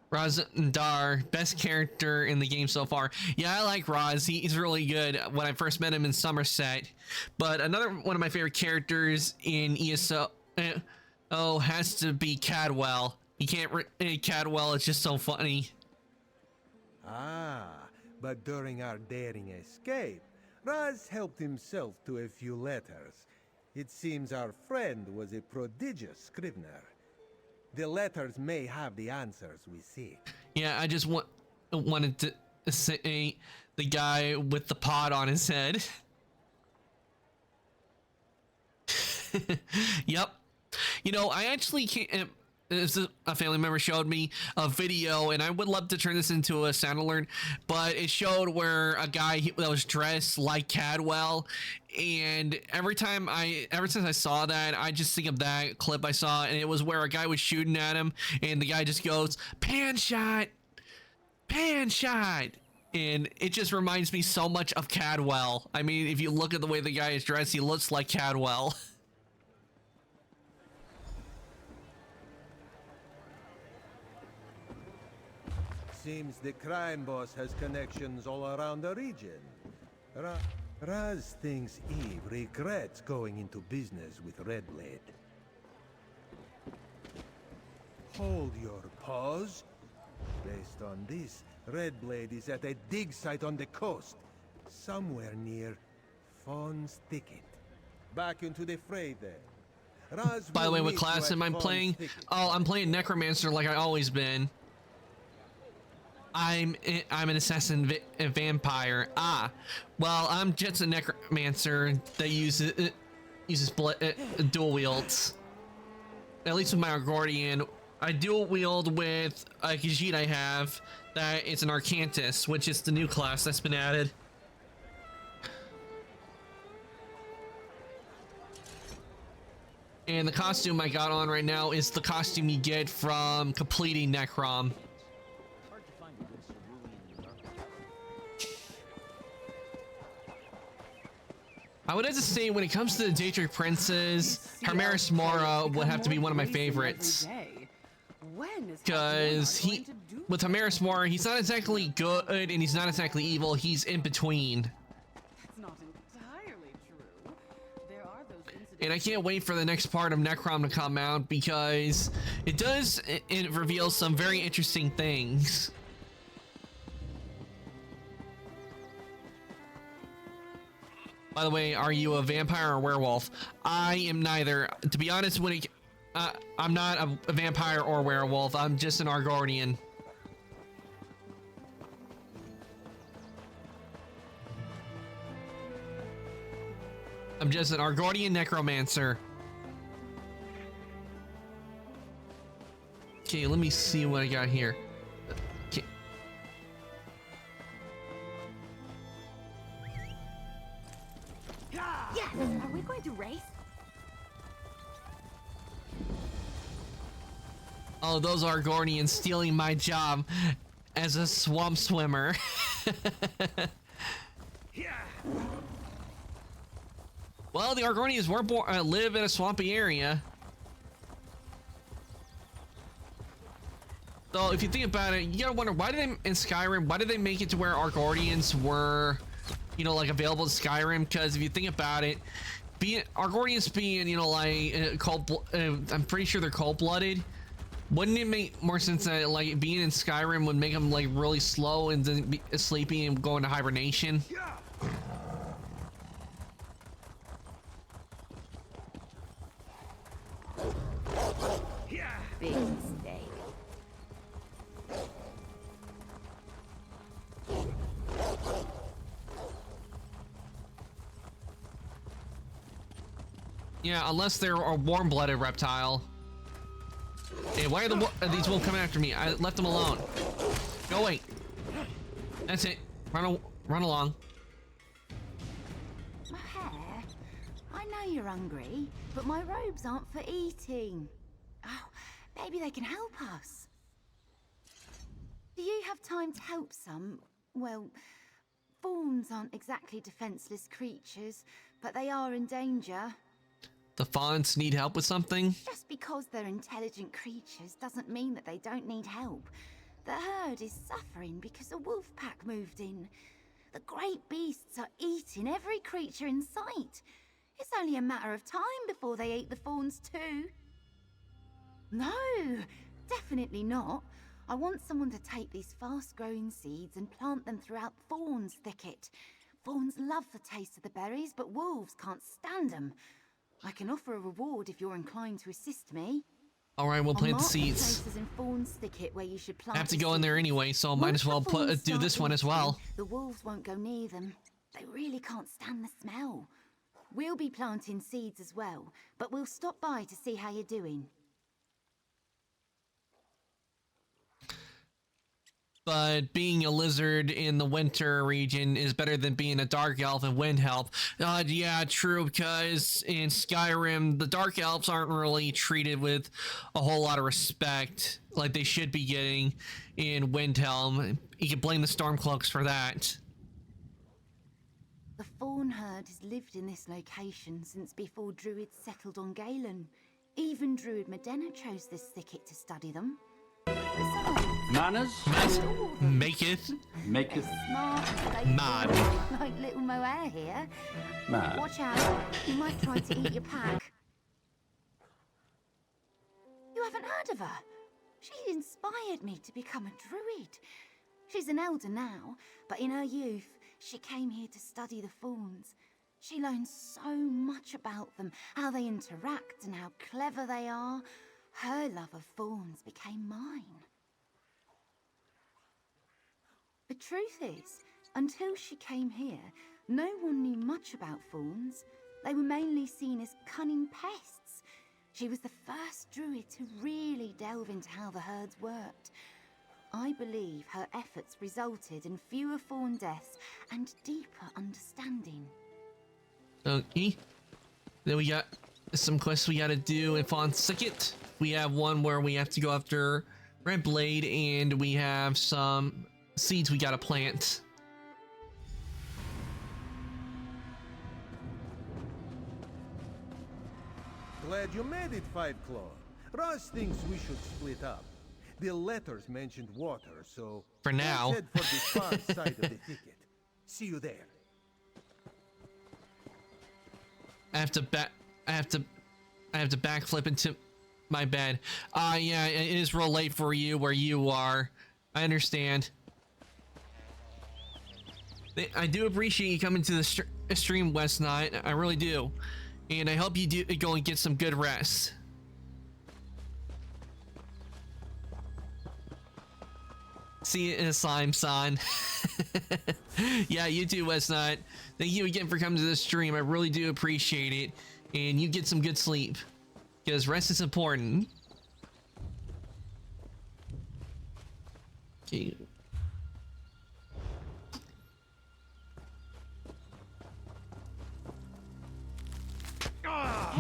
Razandar, best character in the game so far. Yeah, I like Raz. He's really good when I first met him in Somerset. But another one of my favorite characters in ESO has to be Cadwell. You can't Cadwell is just so funny. Ah, but during our daring escape, Raz helped himself to a few letters. It seems our friend was a prodigious scrivener. The letters may have the answers we seek. Yeah, I just wanted to say the guy with the pod on his head. Yep. You know, I actually can't. A family member showed me a video, and I would love to turn this into a sound alert, but it showed where a guy that was dressed like Cadwell, and ever since I saw that, I just think of that clip I saw, and it was where a guy was shooting at him, and the guy just goes, pan shot, and it just reminds me so much of Cadwell. I mean, if you look at the way the guy is dressed, he looks like Cadwell. Seems the crime boss has connections all around the region. Raz thinks Eve regrets going into business with Redblade. Hold your paws. Based on this, Redblade is at a dig site on the coast, somewhere near Fawn's Thicket. Back into the fray there. Raz By the way, will what meet class you am at I Fawn's playing? Thicket. Oh, I'm playing Necromancer like I always been. I'm an assassin vampire. Ah, well, I'm just a necromancer that uses dual wields. At least with my Argordian, I dual wield with a Khajiit I have that is an Arcantus, which is the new class that's been added. And the costume I got on right now is the costume you get from completing Necrom. I would have to say, when it comes to the Daedric Princes, Hermaris Mora would have to be one of my favorites. Because with Hermaris Mora, he's not exactly good and he's not exactly evil, he's in between. That's not entirely true. There are those incidents. And I can't wait for the next part of Necrom to come out, because it reveals some very interesting things. By the way, are you a vampire or a werewolf? I am neither. To be honest, I'm not a vampire or a werewolf. I'm just an Argordian. I'm just an Argordian necromancer. Okay, let me see what I got here. Okay. Yes! Are we going to race? Oh, those Argornians stealing my job as a swamp swimmer. Well, the Argornians were live in a swampy area. So if you think about it, you gotta wonder, why did they, in Skyrim, why did they make it to where Argornians were, you know, like available to Skyrim? Because if you think about it, Argornians being, you know, like I'm pretty sure they're cold-blooded. Wouldn't it make more sense that like being in Skyrim would make them like really slow and then be sleepy and go into hibernation? Big mistake. Yeah, unless they're a warm-blooded reptile. Hey, why are these wolves coming after me? I left them alone. Go away. That's it. Run along. Mohair, I know you're hungry, but my robes aren't for eating. Oh, maybe they can help us. Do you have time to help some? Well, fawns aren't exactly defenseless creatures, but they are in danger. The fawns need help with something? Just because they're intelligent creatures doesn't mean that they don't need help. The herd is suffering because a wolf pack moved in. The great beasts are eating every creature in sight. It's only a matter of time before they eat the fawns too. No, definitely not. I want someone to take these fast-growing seeds and plant them throughout Fawn's thicket. Fawns love the taste of the berries, but wolves can't stand them. I can offer a reward if you're inclined to assist me. Alright, we'll plant the I'll mark seeds. places in Fawn's thicket where you should plant I have to the go in there seeds. anyway, so might Once as well the fawns do this start one as well. eating, the wolves won't go near them. They really can't stand the smell. We'll be planting seeds as well, but we'll stop by to see how you're doing. But being a lizard in the winter region is better than being a dark elf in wind help. Yeah, true, because in Skyrim, the dark elves aren't really treated with a whole lot of respect like they should be getting in Windhelm. You can blame the Stormcloaks for that. The fawn herd has lived in this location since before Druids settled on Galen. Even Druid Medena chose this thicket to study them. Manners? Maketh. Smart, Mad. like little Mohair here. Mad. Watch out, he might try to eat your pack. You haven't heard of her? She inspired me to become a druid. She's an elder now, but in her youth, she came here to study the fawns. She learned so much about them, how they interact and how clever they are. Her love of fawns became mine. The truth is, until she came here, no one knew much about fawns. They were mainly seen as cunning pests. She was the first druid to really delve into how the herds worked. I believe her efforts resulted in fewer fawn deaths and deeper understanding. Okay. Then we got some quests we gotta do in Fawn's Thicket. We have one where we have to go after Red Blade, and we have some seeds we gotta plant. Glad you made it, Five Claw. Ross thinks we should split up. The letters mentioned water, so for now, let's head for the far side of the thicket. See you there. I have to backflip into my bed. Yeah, it is real late for you where you are. I understand. I do appreciate you coming to the stream, West Night. I really do. And I hope you do go and get some good rest. See you in a slime, son. Yeah, you too, West Night. Thank you again for coming to the stream. I really do appreciate it. And you get some good sleep, because rest is important. Okay.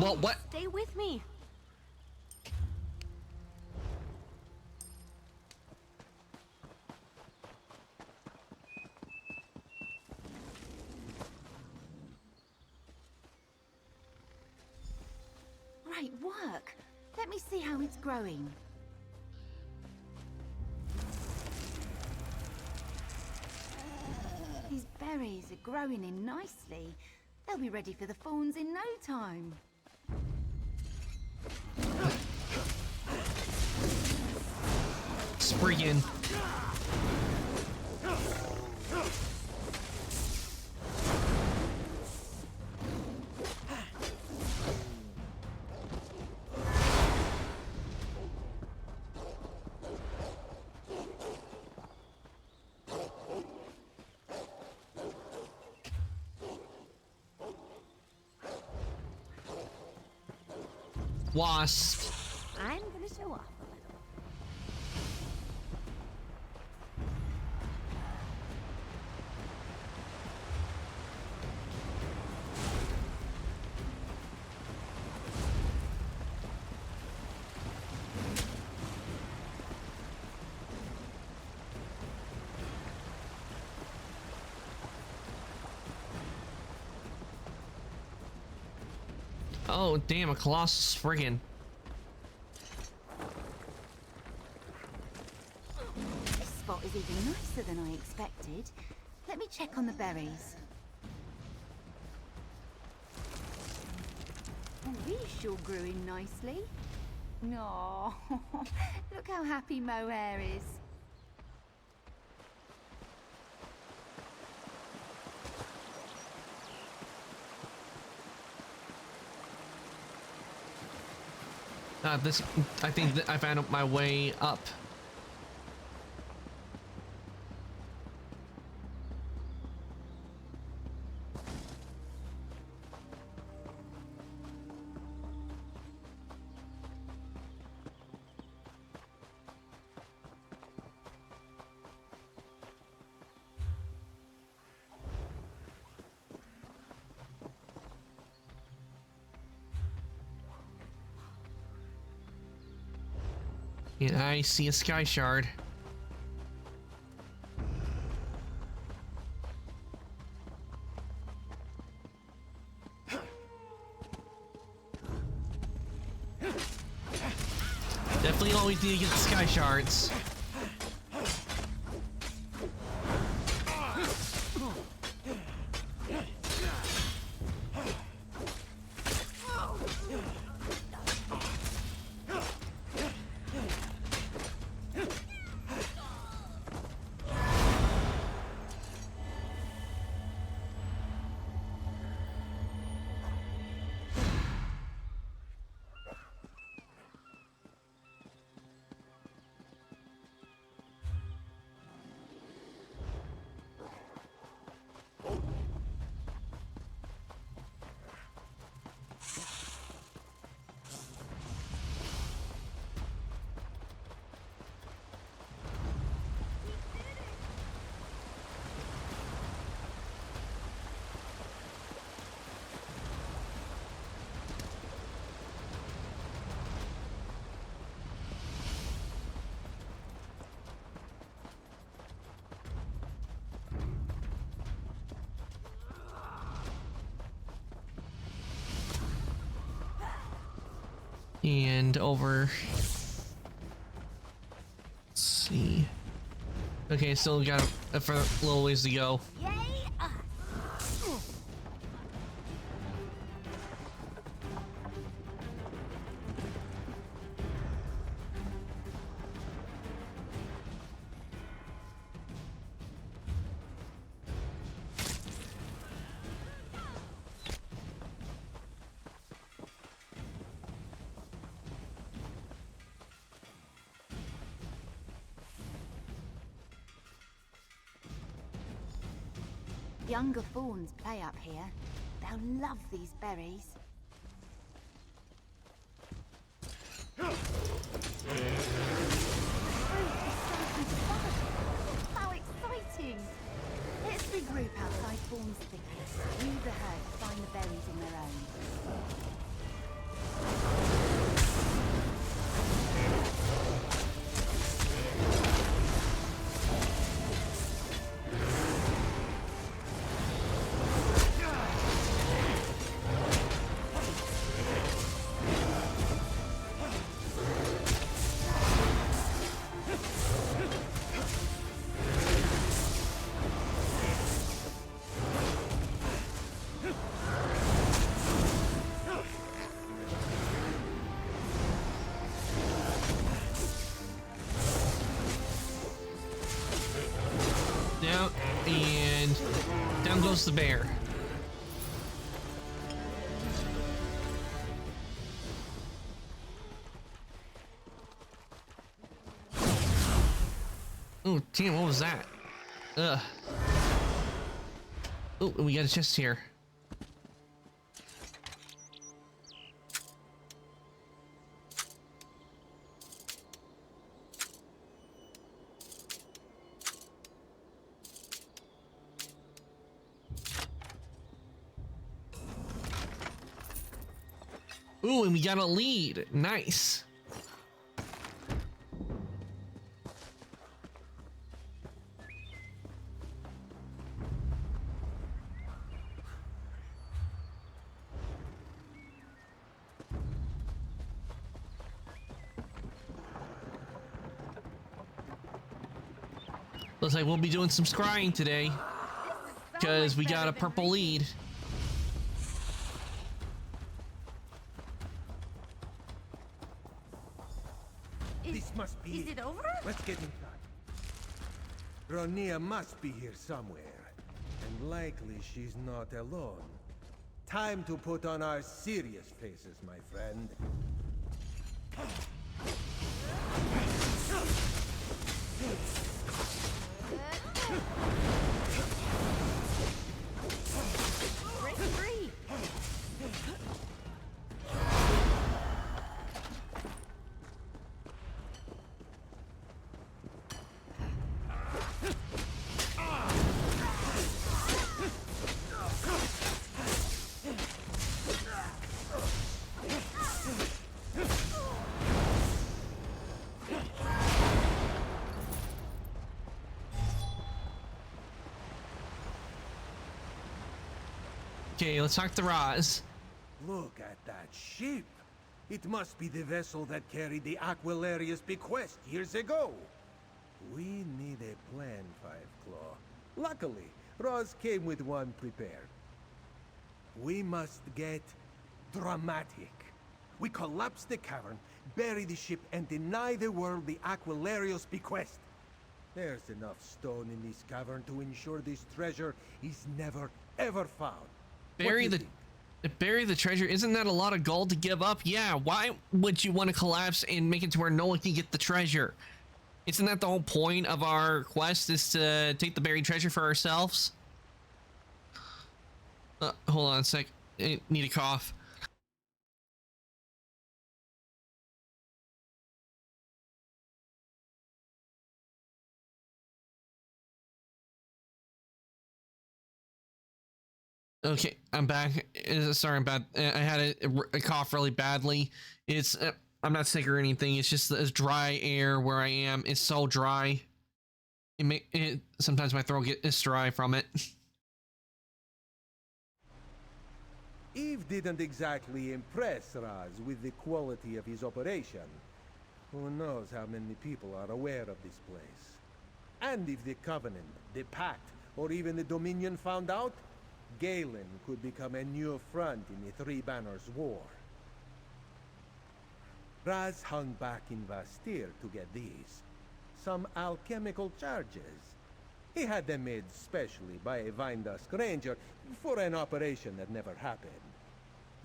Well, what? Stay with me. Great work. Let me see how it's growing. These berries are growing in nicely. They'll be ready for the fawns in no time. Spriggan. wasp. I'm gonna show off a little. Oh, damn, a Colossus friggin'. This spot is even nicer than I expected. Let me check on the berries. Oh, these sure grew in nicely. No, look how happy Mohair is. This, I think that I found my way up. And I see a sky shard. Definitely always need to get the sky shards. And over. Let's see. Okay, still got a little ways to go. Younger fawns play up here. They'll love these berries. How exciting! Let's regroup outside Fawn's thicket. Leave the herd to find the berries on their own. Down, and down goes the bear. Oh, damn, what was that? Ugh. Oh, we got a chest here. Ooh, and we got a lead. Nice. Looks like we'll be doing some scrying today because we got a purple lead. This must be Is it over? Let's get inside. Ronia must be here somewhere. And likely she's not alone. Time to put on our serious faces, my friend. Break free! Okay, let's talk to Roz. Look at that ship. It must be the vessel that carried the Aquilarius bequest years ago. We need a plan, Five Claw. Luckily, Roz came with one prepared. We must get dramatic. We collapse the cavern, bury the ship, and deny the world the Aquilarius bequest. There's enough stone in this cavern to ensure this treasure is never, ever found. Bury the treasure. Isn't that a lot of gold to give up? Yeah, why would you want to collapse and make it to where no one can get the treasure? Isn't that the whole point of our quest, is to take the buried treasure for ourselves? Hold on a sec. I need a cough. Okay, I'm back. Sorry, I'm bad. I had a cough really badly. It's I'm not sick or anything. It's just this dry air where I am is so dry. Sometimes my throat gets dry from it. Eve didn't exactly impress Raz with the quality of his operation. Who knows how many people are aware of this place? And if the Covenant, the Pact, or even the Dominion found out, Galen could become a new front in the Three Banners War. Raz hung back in Vastir to get these. Some alchemical charges. He had them made specially by a Vindusk Ranger for an operation that never happened.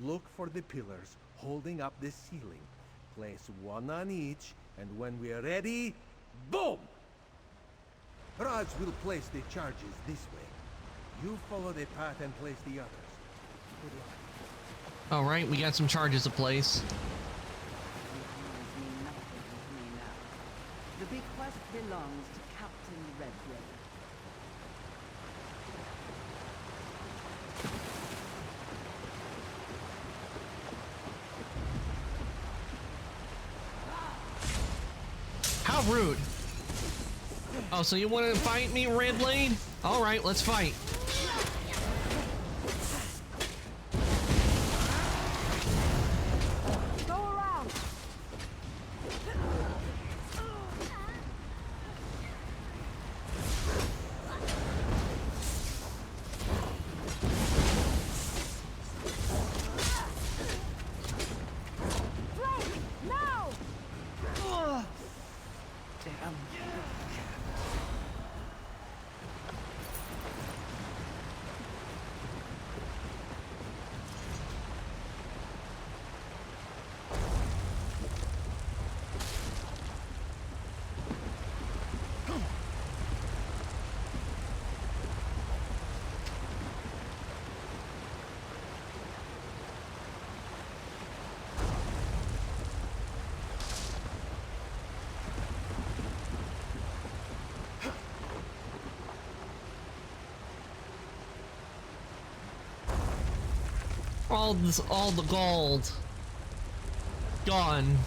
Look for the pillars holding up the ceiling. Place one on each, and when we're ready, boom! Raz will place the charges this way. You follow the path and place the others. Good luck. All right, we got some charges to place. The bequest belongs to Captain Redgrave. How rude. Oh, so you want to fight me, Redblade? All right, let's fight. Go around. Drake! No! Damn. All the gold. gone.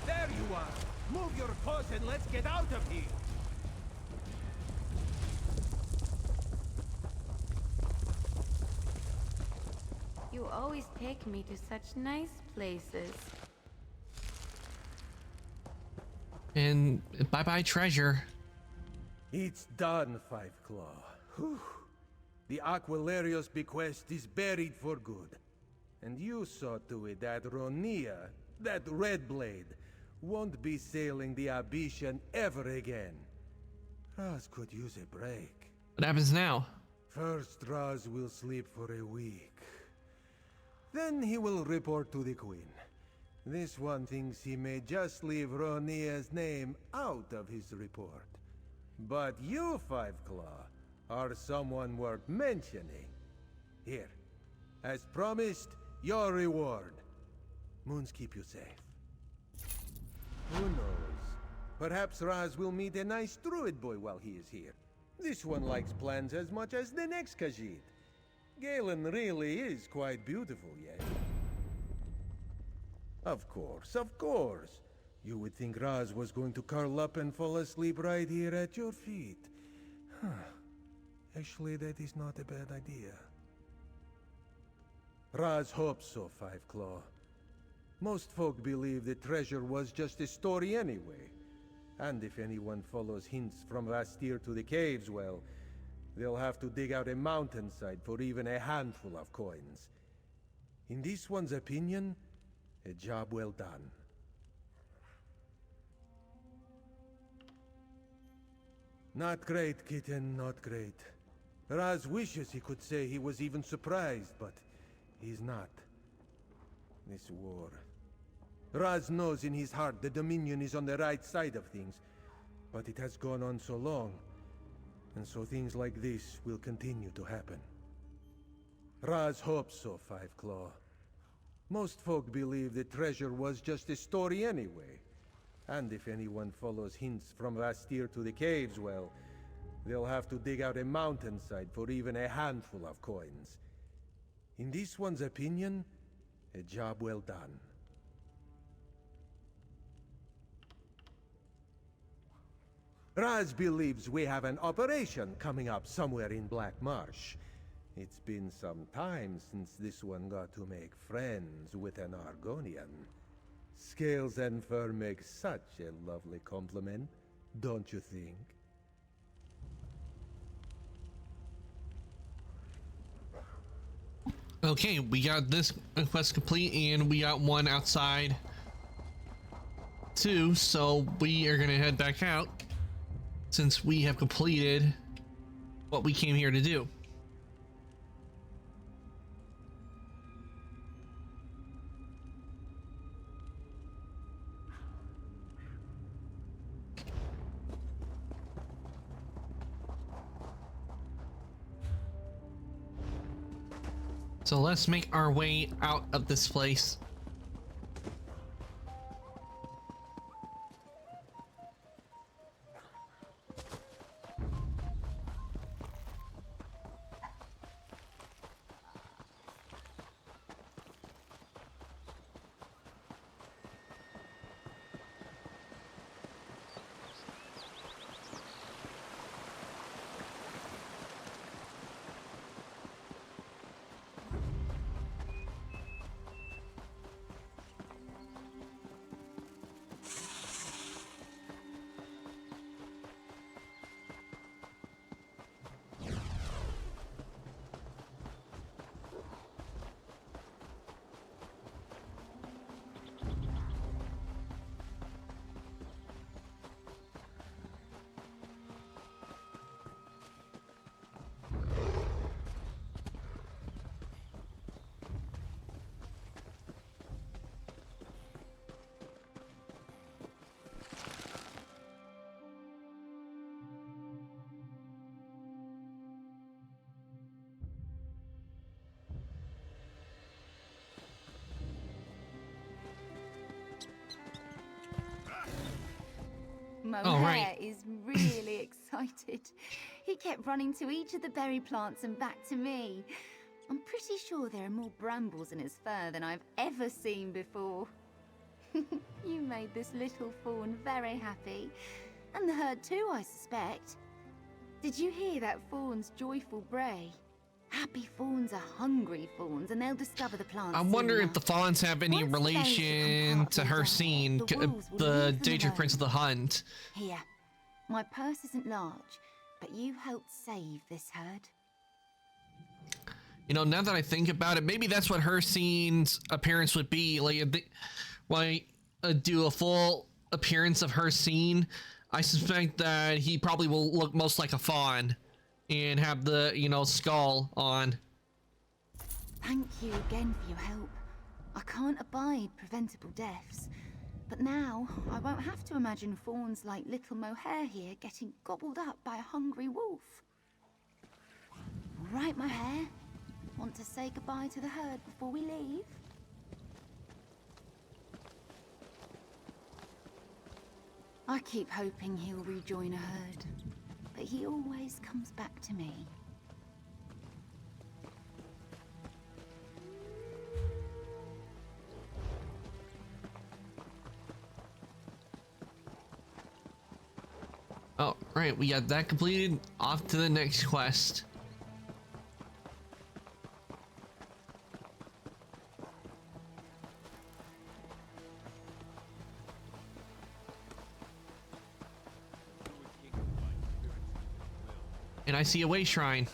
There you are! Move your paws and let's get out of here! You always take me to such nice places. And bye-bye treasure. It's done, Five Claw. Whew. The Aquilarios bequest is buried for good. And you saw to it that Ronia, that Red Blade, won't be sailing the Abyssion ever again. Raz could use a break. What happens now? First, Raz will sleep for a week. Then he will report to the Queen. This one thinks he may just leave Ronia's name out of his report. But you, Five Claw, are someone worth mentioning. Here, as promised, your reward. Moons keep you safe. Who knows? Perhaps Raz will meet a nice druid boy while he is here. This one likes plans as much as the next Khajiit. Galen really is quite beautiful, yes? Of course, of course. You would think Raz was going to curl up and fall asleep right here at your feet. Huh. Actually, that is not a bad idea. Raz hopes so, Five Claw. Most folk believe the treasure was just a story anyway. And if anyone follows hints from Vastir to the caves, well, they'll have to dig out a mountainside for even a handful of coins. In this one's opinion, a job well done. Not great, kitten, not great. Raz wishes he could say he was even surprised, but he's not. This war. Raz knows in his heart the Dominion is on the right side of things, but it has gone on so long, and so things like this will continue to happen. Raz hopes so, Five Claw. Most folk believe the treasure was just a story anyway. And if anyone follows hints from Vastir to the caves, well, they'll have to dig out a mountainside for even a handful of coins. In this one's opinion, a job well done. Raz believes we have an operation coming up somewhere in Black Marsh. It's been some time since this one got to make friends with an Argonian. Scales and fur make such a lovely complement, don't you think? Okay, we got this quest complete and we got one outside too, so we are gonna head back out since we have completed what we came here to do. So let's make our way out of this place. Mohair right. is really excited. He kept running to each of the berry plants and back to me. I'm pretty sure there are more brambles in his fur than I've ever seen before. You made this little fawn very happy. And the herd too, I suspect. Did you hear that fawn's joyful bray? Happy fawns are hungry fawns, and they'll discover the plants. I wonder if the fawns have any relation to her scene, the Daedric Prince of the Hunt. Here, my purse isn't large, but you helped save this herd. You know, now that I think about it, maybe that's what her scene's appearance would be. Like, do a full appearance of her scene. I suspect that he probably will look most like a fawn and have the, you know, skull on. Thank you again for your help. I can't abide preventable deaths, but now I won't have to imagine fawns like little Mohair here getting gobbled up by a hungry wolf. All right, Mohair. Want to say goodbye to the herd before we leave? I keep hoping he'll rejoin a herd, but he always comes back to me. Oh, right, we got that completed. Off to the next quest. And I see a way shrine.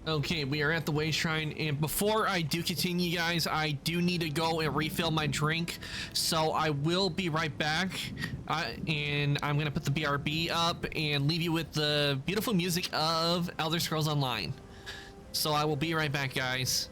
Okay, we are at the way shrine, and before I do continue, guys, I do need to go and refill my drink, so I will be right back, and I'm gonna put the BRB up and leave you with the beautiful music of Elder Scrolls Online. So I will be right back, guys.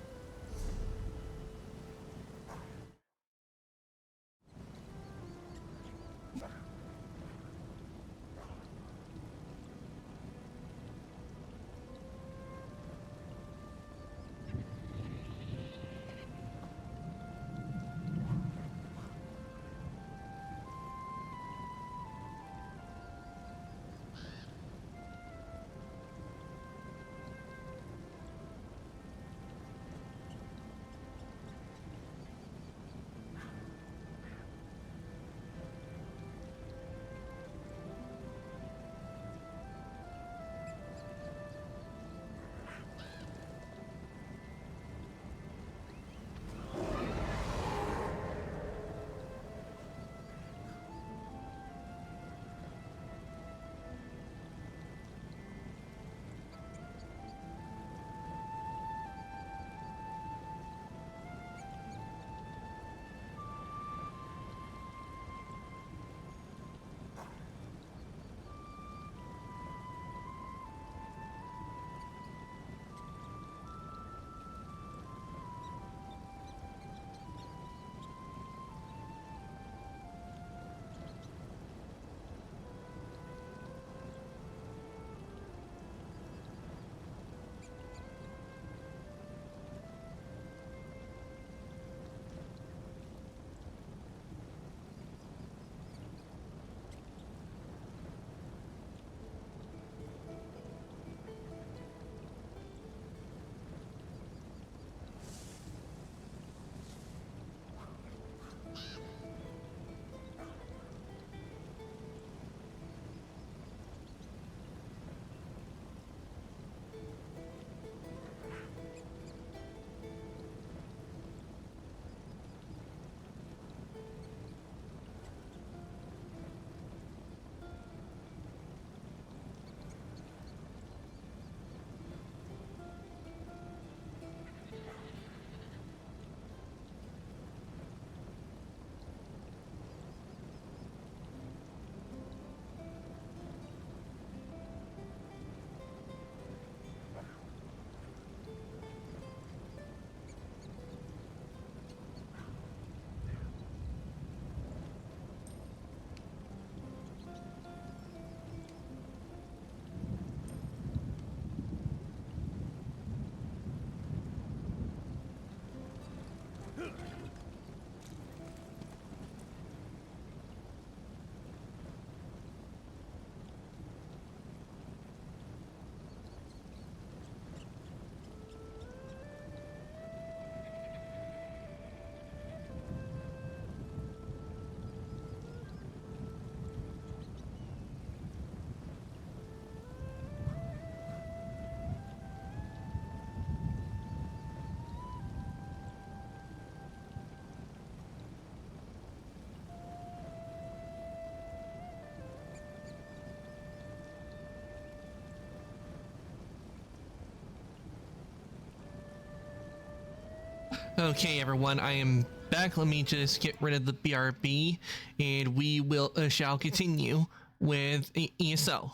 Okay, everyone, I am back. Let me just get rid of the BRB, and we will shall continue with ESO.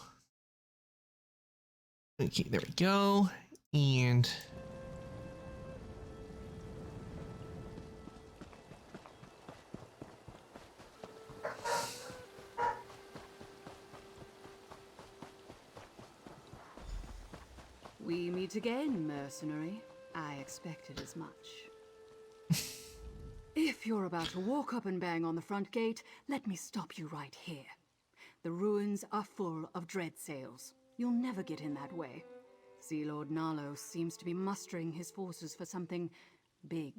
Okay, there we go, and We meet again, mercenary. I expected as much. If you're about to walk up and bang on the front gate, let me stop you right here. The ruins are full of dread sails. You'll never get in that way. Sea Lord Nalos seems to be mustering his forces for something big.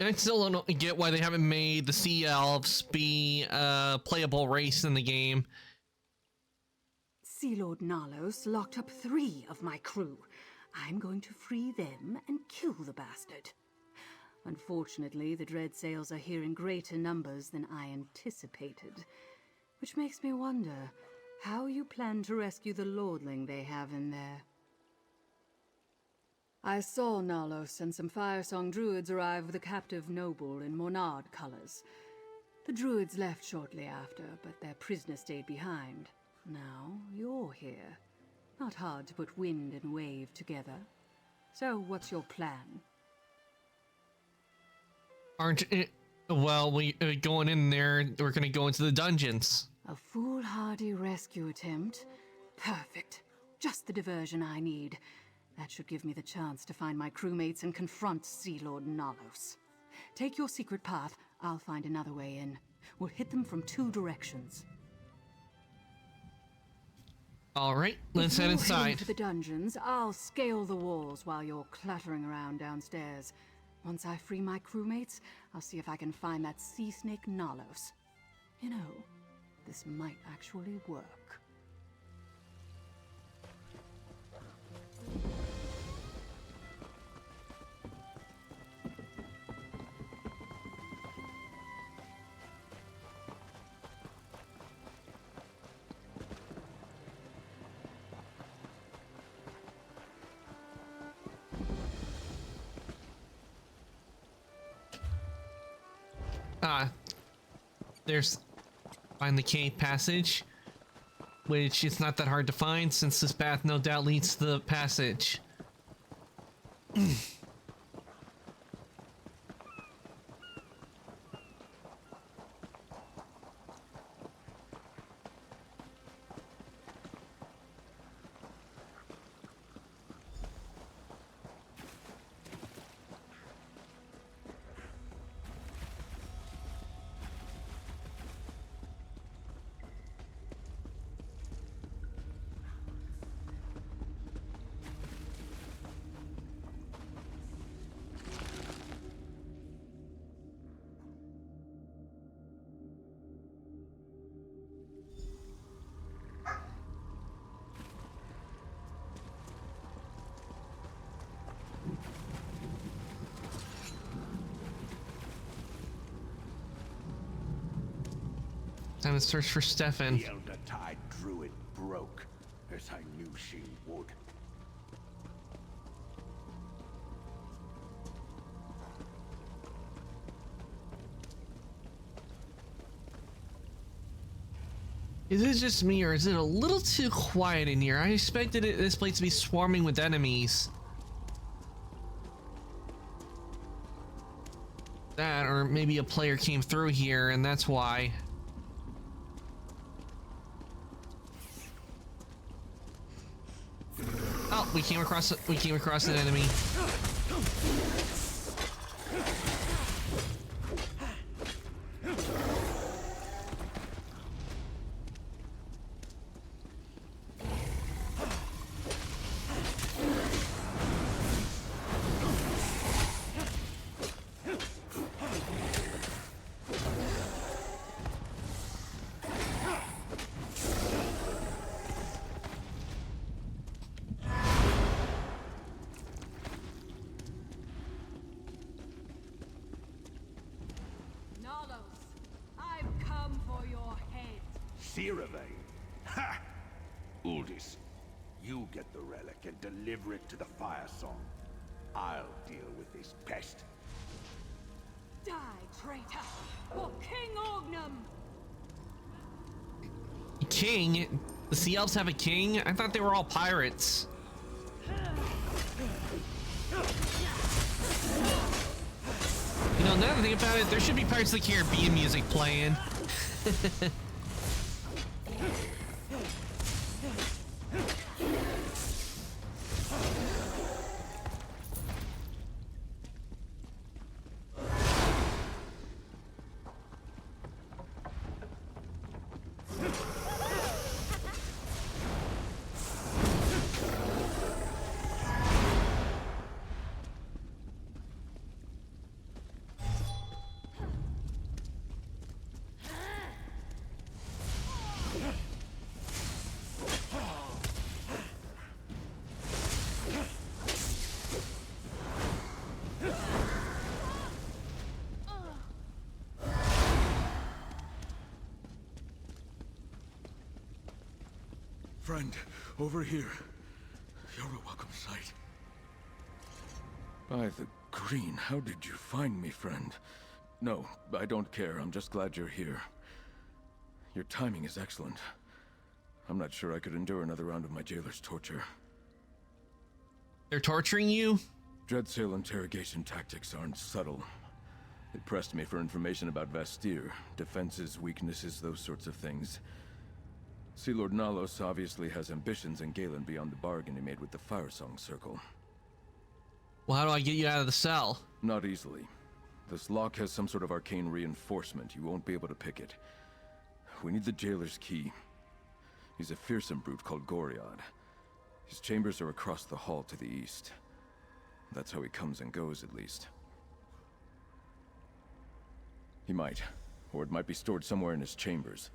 I still don't get why they haven't made the Sea Elves be a playable race in the game. Sea Lord Nalos locked up 3 of my crew. I'm going to free them and kill the bastard. Unfortunately, the dread sails are here in greater numbers than I anticipated, which makes me wonder how you plan to rescue the lordling they have in there. I saw Nalos and some Firesong Druids arrive with a captive noble in Monard colors. The Druids left shortly after, but their prisoner stayed behind. Now you're here. Not hard to put wind and wave together. So what's your plan? Aren't it? Well, we going in there, we're gonna go into the dungeons. A foolhardy rescue attempt? Perfect. Just the diversion I need. That should give me the chance to find my crewmates and confront Sea Lord Nalos. Take your secret path, I'll find another way in. We'll hit them from 2 directions. Alright, let's head inside. If you're heading for the dungeons, I'll scale the walls while you're clattering around downstairs. Once I free my crewmates, I'll see if I can find that sea snake Nalos. You know, this might actually work. There's find the cave passage, which is not that hard to find since this path no doubt leads to the passage. Time to search for Stefan. The Elder Tide Druid broke, as I knew she would. Is it just me, or is it a little too quiet in here? I expected this place to be swarming with enemies. That, or maybe a player came through here, and that's why. Oh, we came across an enemy. Ha! Uldis, you get the relic and deliver it to the Firesong. I'll deal with this pest. Die, traitor, for King Ognum! King? The Sea Elves have a king? I thought they were all pirates. You know, now that I think about it, there should be Pirates of the Caribbean music playing. Friend, over here. You're a welcome sight. By the green, how did you find me, friend? No, I don't care. I'm just glad you're here. Your timing is excellent. I'm not sure I could endure another round of my jailer's torture. They're torturing you? Dreadsail interrogation tactics aren't subtle. They pressed me for information about Vastir, defenses, weaknesses, those sorts of things. Sea Lord Nalos obviously has ambitions in Galen beyond the bargain he made with the Firesong Circle. Well, how do I get you out of the cell? Not easily. This lock has some sort of arcane reinforcement. You won't be able to pick it. We need the jailer's key. He's a fearsome brute called Goriad. His chambers are across the hall to the east. That's how he comes and goes, at least. He might. Or it might be stored somewhere in his chambers.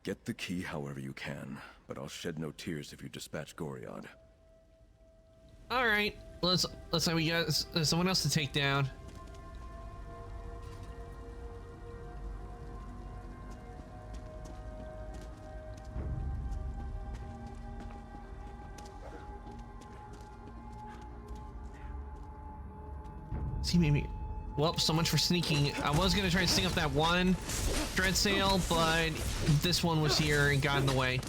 Get the key however you can, but I'll shed no tears if you dispatch Goriad. All right, let's say we got someone else to take down. See, maybe. Well, so much for sneaking. I was gonna try to sneak up that one dread sail, but this one was here and got in the way.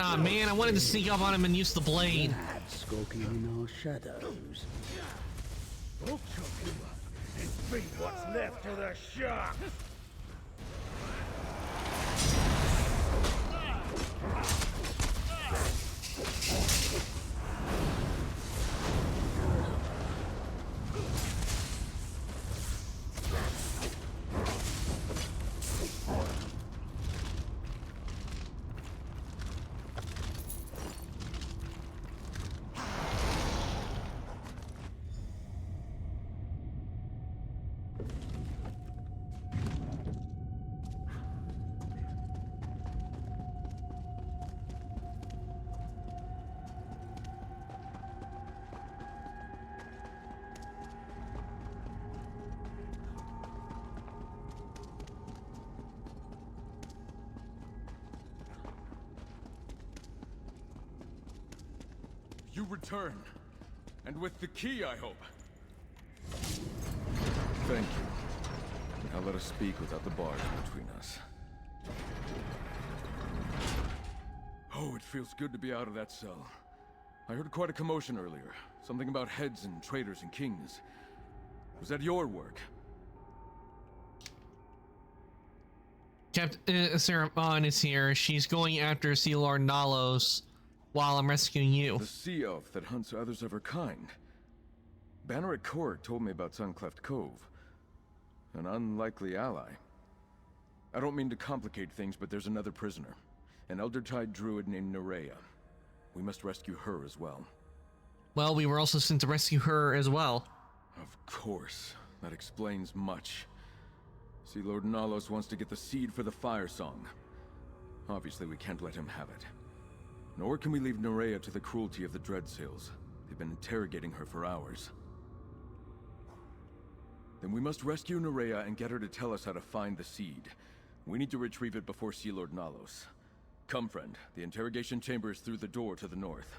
Ah, man, I wanted to sneak up on him and use the blade. Skulking in our shadows. We'll chop you up and feed what's left to the sharks! You return. And with the key, I hope. Thank you. Now let us speak without the bars between us. Oh, it feels good to be out of that cell. I heard quite a commotion earlier. Something about heads and traitors and kings. Was that your work? Captain Sarah Vaughn is here. She's going after Sea Lord Nalos while I'm rescuing you. The sea elf that hunts others of her kind. Banner at Court told me about Suncleft Cove. An unlikely ally. I don't mean to complicate things, but there's another prisoner. An Eldertide druid named Nerea. We must rescue her as well. Well, we were also sent to rescue her as well. Of course. That explains much. Sea Lord Nalos wants to get the seed for the Fire Song. Obviously, we can't let him have it. Nor can we leave Nerea to the cruelty of the Dreadsails. They've been interrogating her for hours. Then we must rescue Nerea and get her to tell us how to find the seed. We need to retrieve it before Sea Lord Nalos. Come, friend. The interrogation chamber is through the door to the north.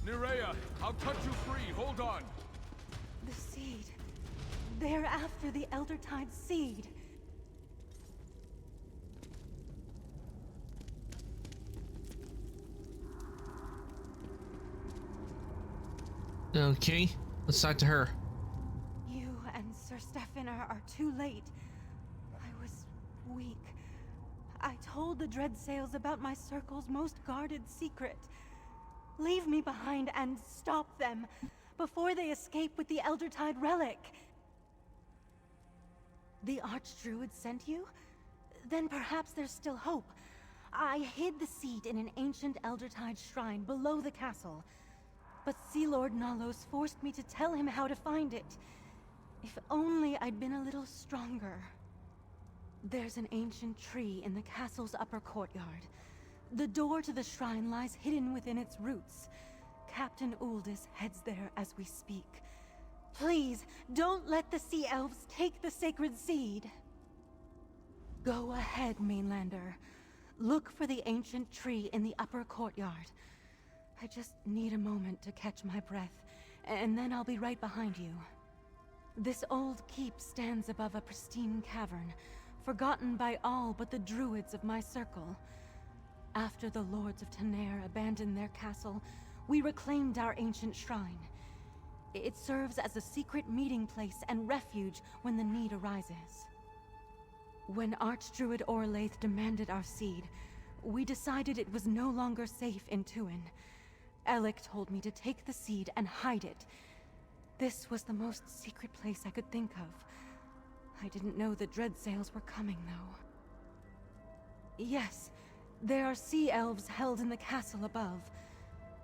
Nerea, I'll cut you free. Hold on. The seed. They're after the Eldertide seed. Okay, let's talk to her. You and Sir Stefan are too late. I was weak. I told the Dreadsails about my circle's most guarded secret. Leave me behind and stop them before they escape with the Eldertide relic. The Archdruid sent you? Then perhaps there's still hope. I hid the seed in an ancient Eldertide shrine below the castle. But Sea Lord Nalos forced me to tell him how to find it. If only I'd been a little stronger. There's an ancient tree in the castle's upper courtyard. The door to the shrine lies hidden within its roots. Captain Uldis heads there as we speak. Please, don't let the Sea Elves take the sacred seed. Go ahead, Mainlander. Look for the ancient tree in the upper courtyard. I just need a moment to catch my breath, and then I'll be right behind you. This old keep stands above a pristine cavern, forgotten by all but the Druids of my circle. After the Lords of Tenair abandoned their castle, we reclaimed our ancient shrine. It serves as a secret meeting place and refuge when the need arises. When Archdruid Orlaith demanded our seed, we decided it was no longer safe in Tuin. Alec told me to take the seed and hide it. This was the most secret place I could think of. I didn't know the Dreadsails were coming, though. Yes, there are sea elves held in the castle above.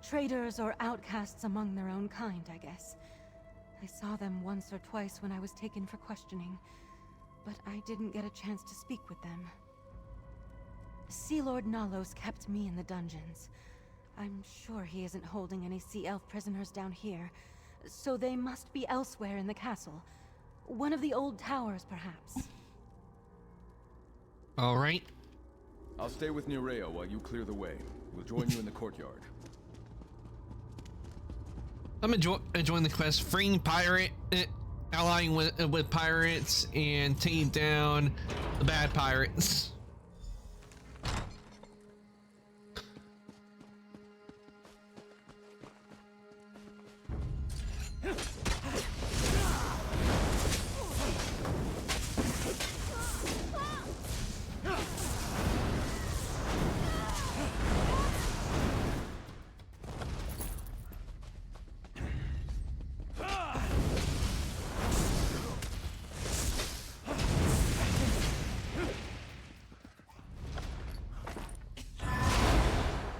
Traitors or outcasts among their own kind, I guess. I saw them once or twice when I was taken for questioning, but I didn't get a chance to speak with them. Sea Lord Nalos kept me in the dungeons. I'm sure he isn't holding any sea elf prisoners down here, so they must be elsewhere in the castle. One of the old towers, perhaps. All right. I'll stay with Nerea while you clear the way. We'll join you in the courtyard. I'm enjoying the quest, freeing allying with pirates and taking down the bad pirates.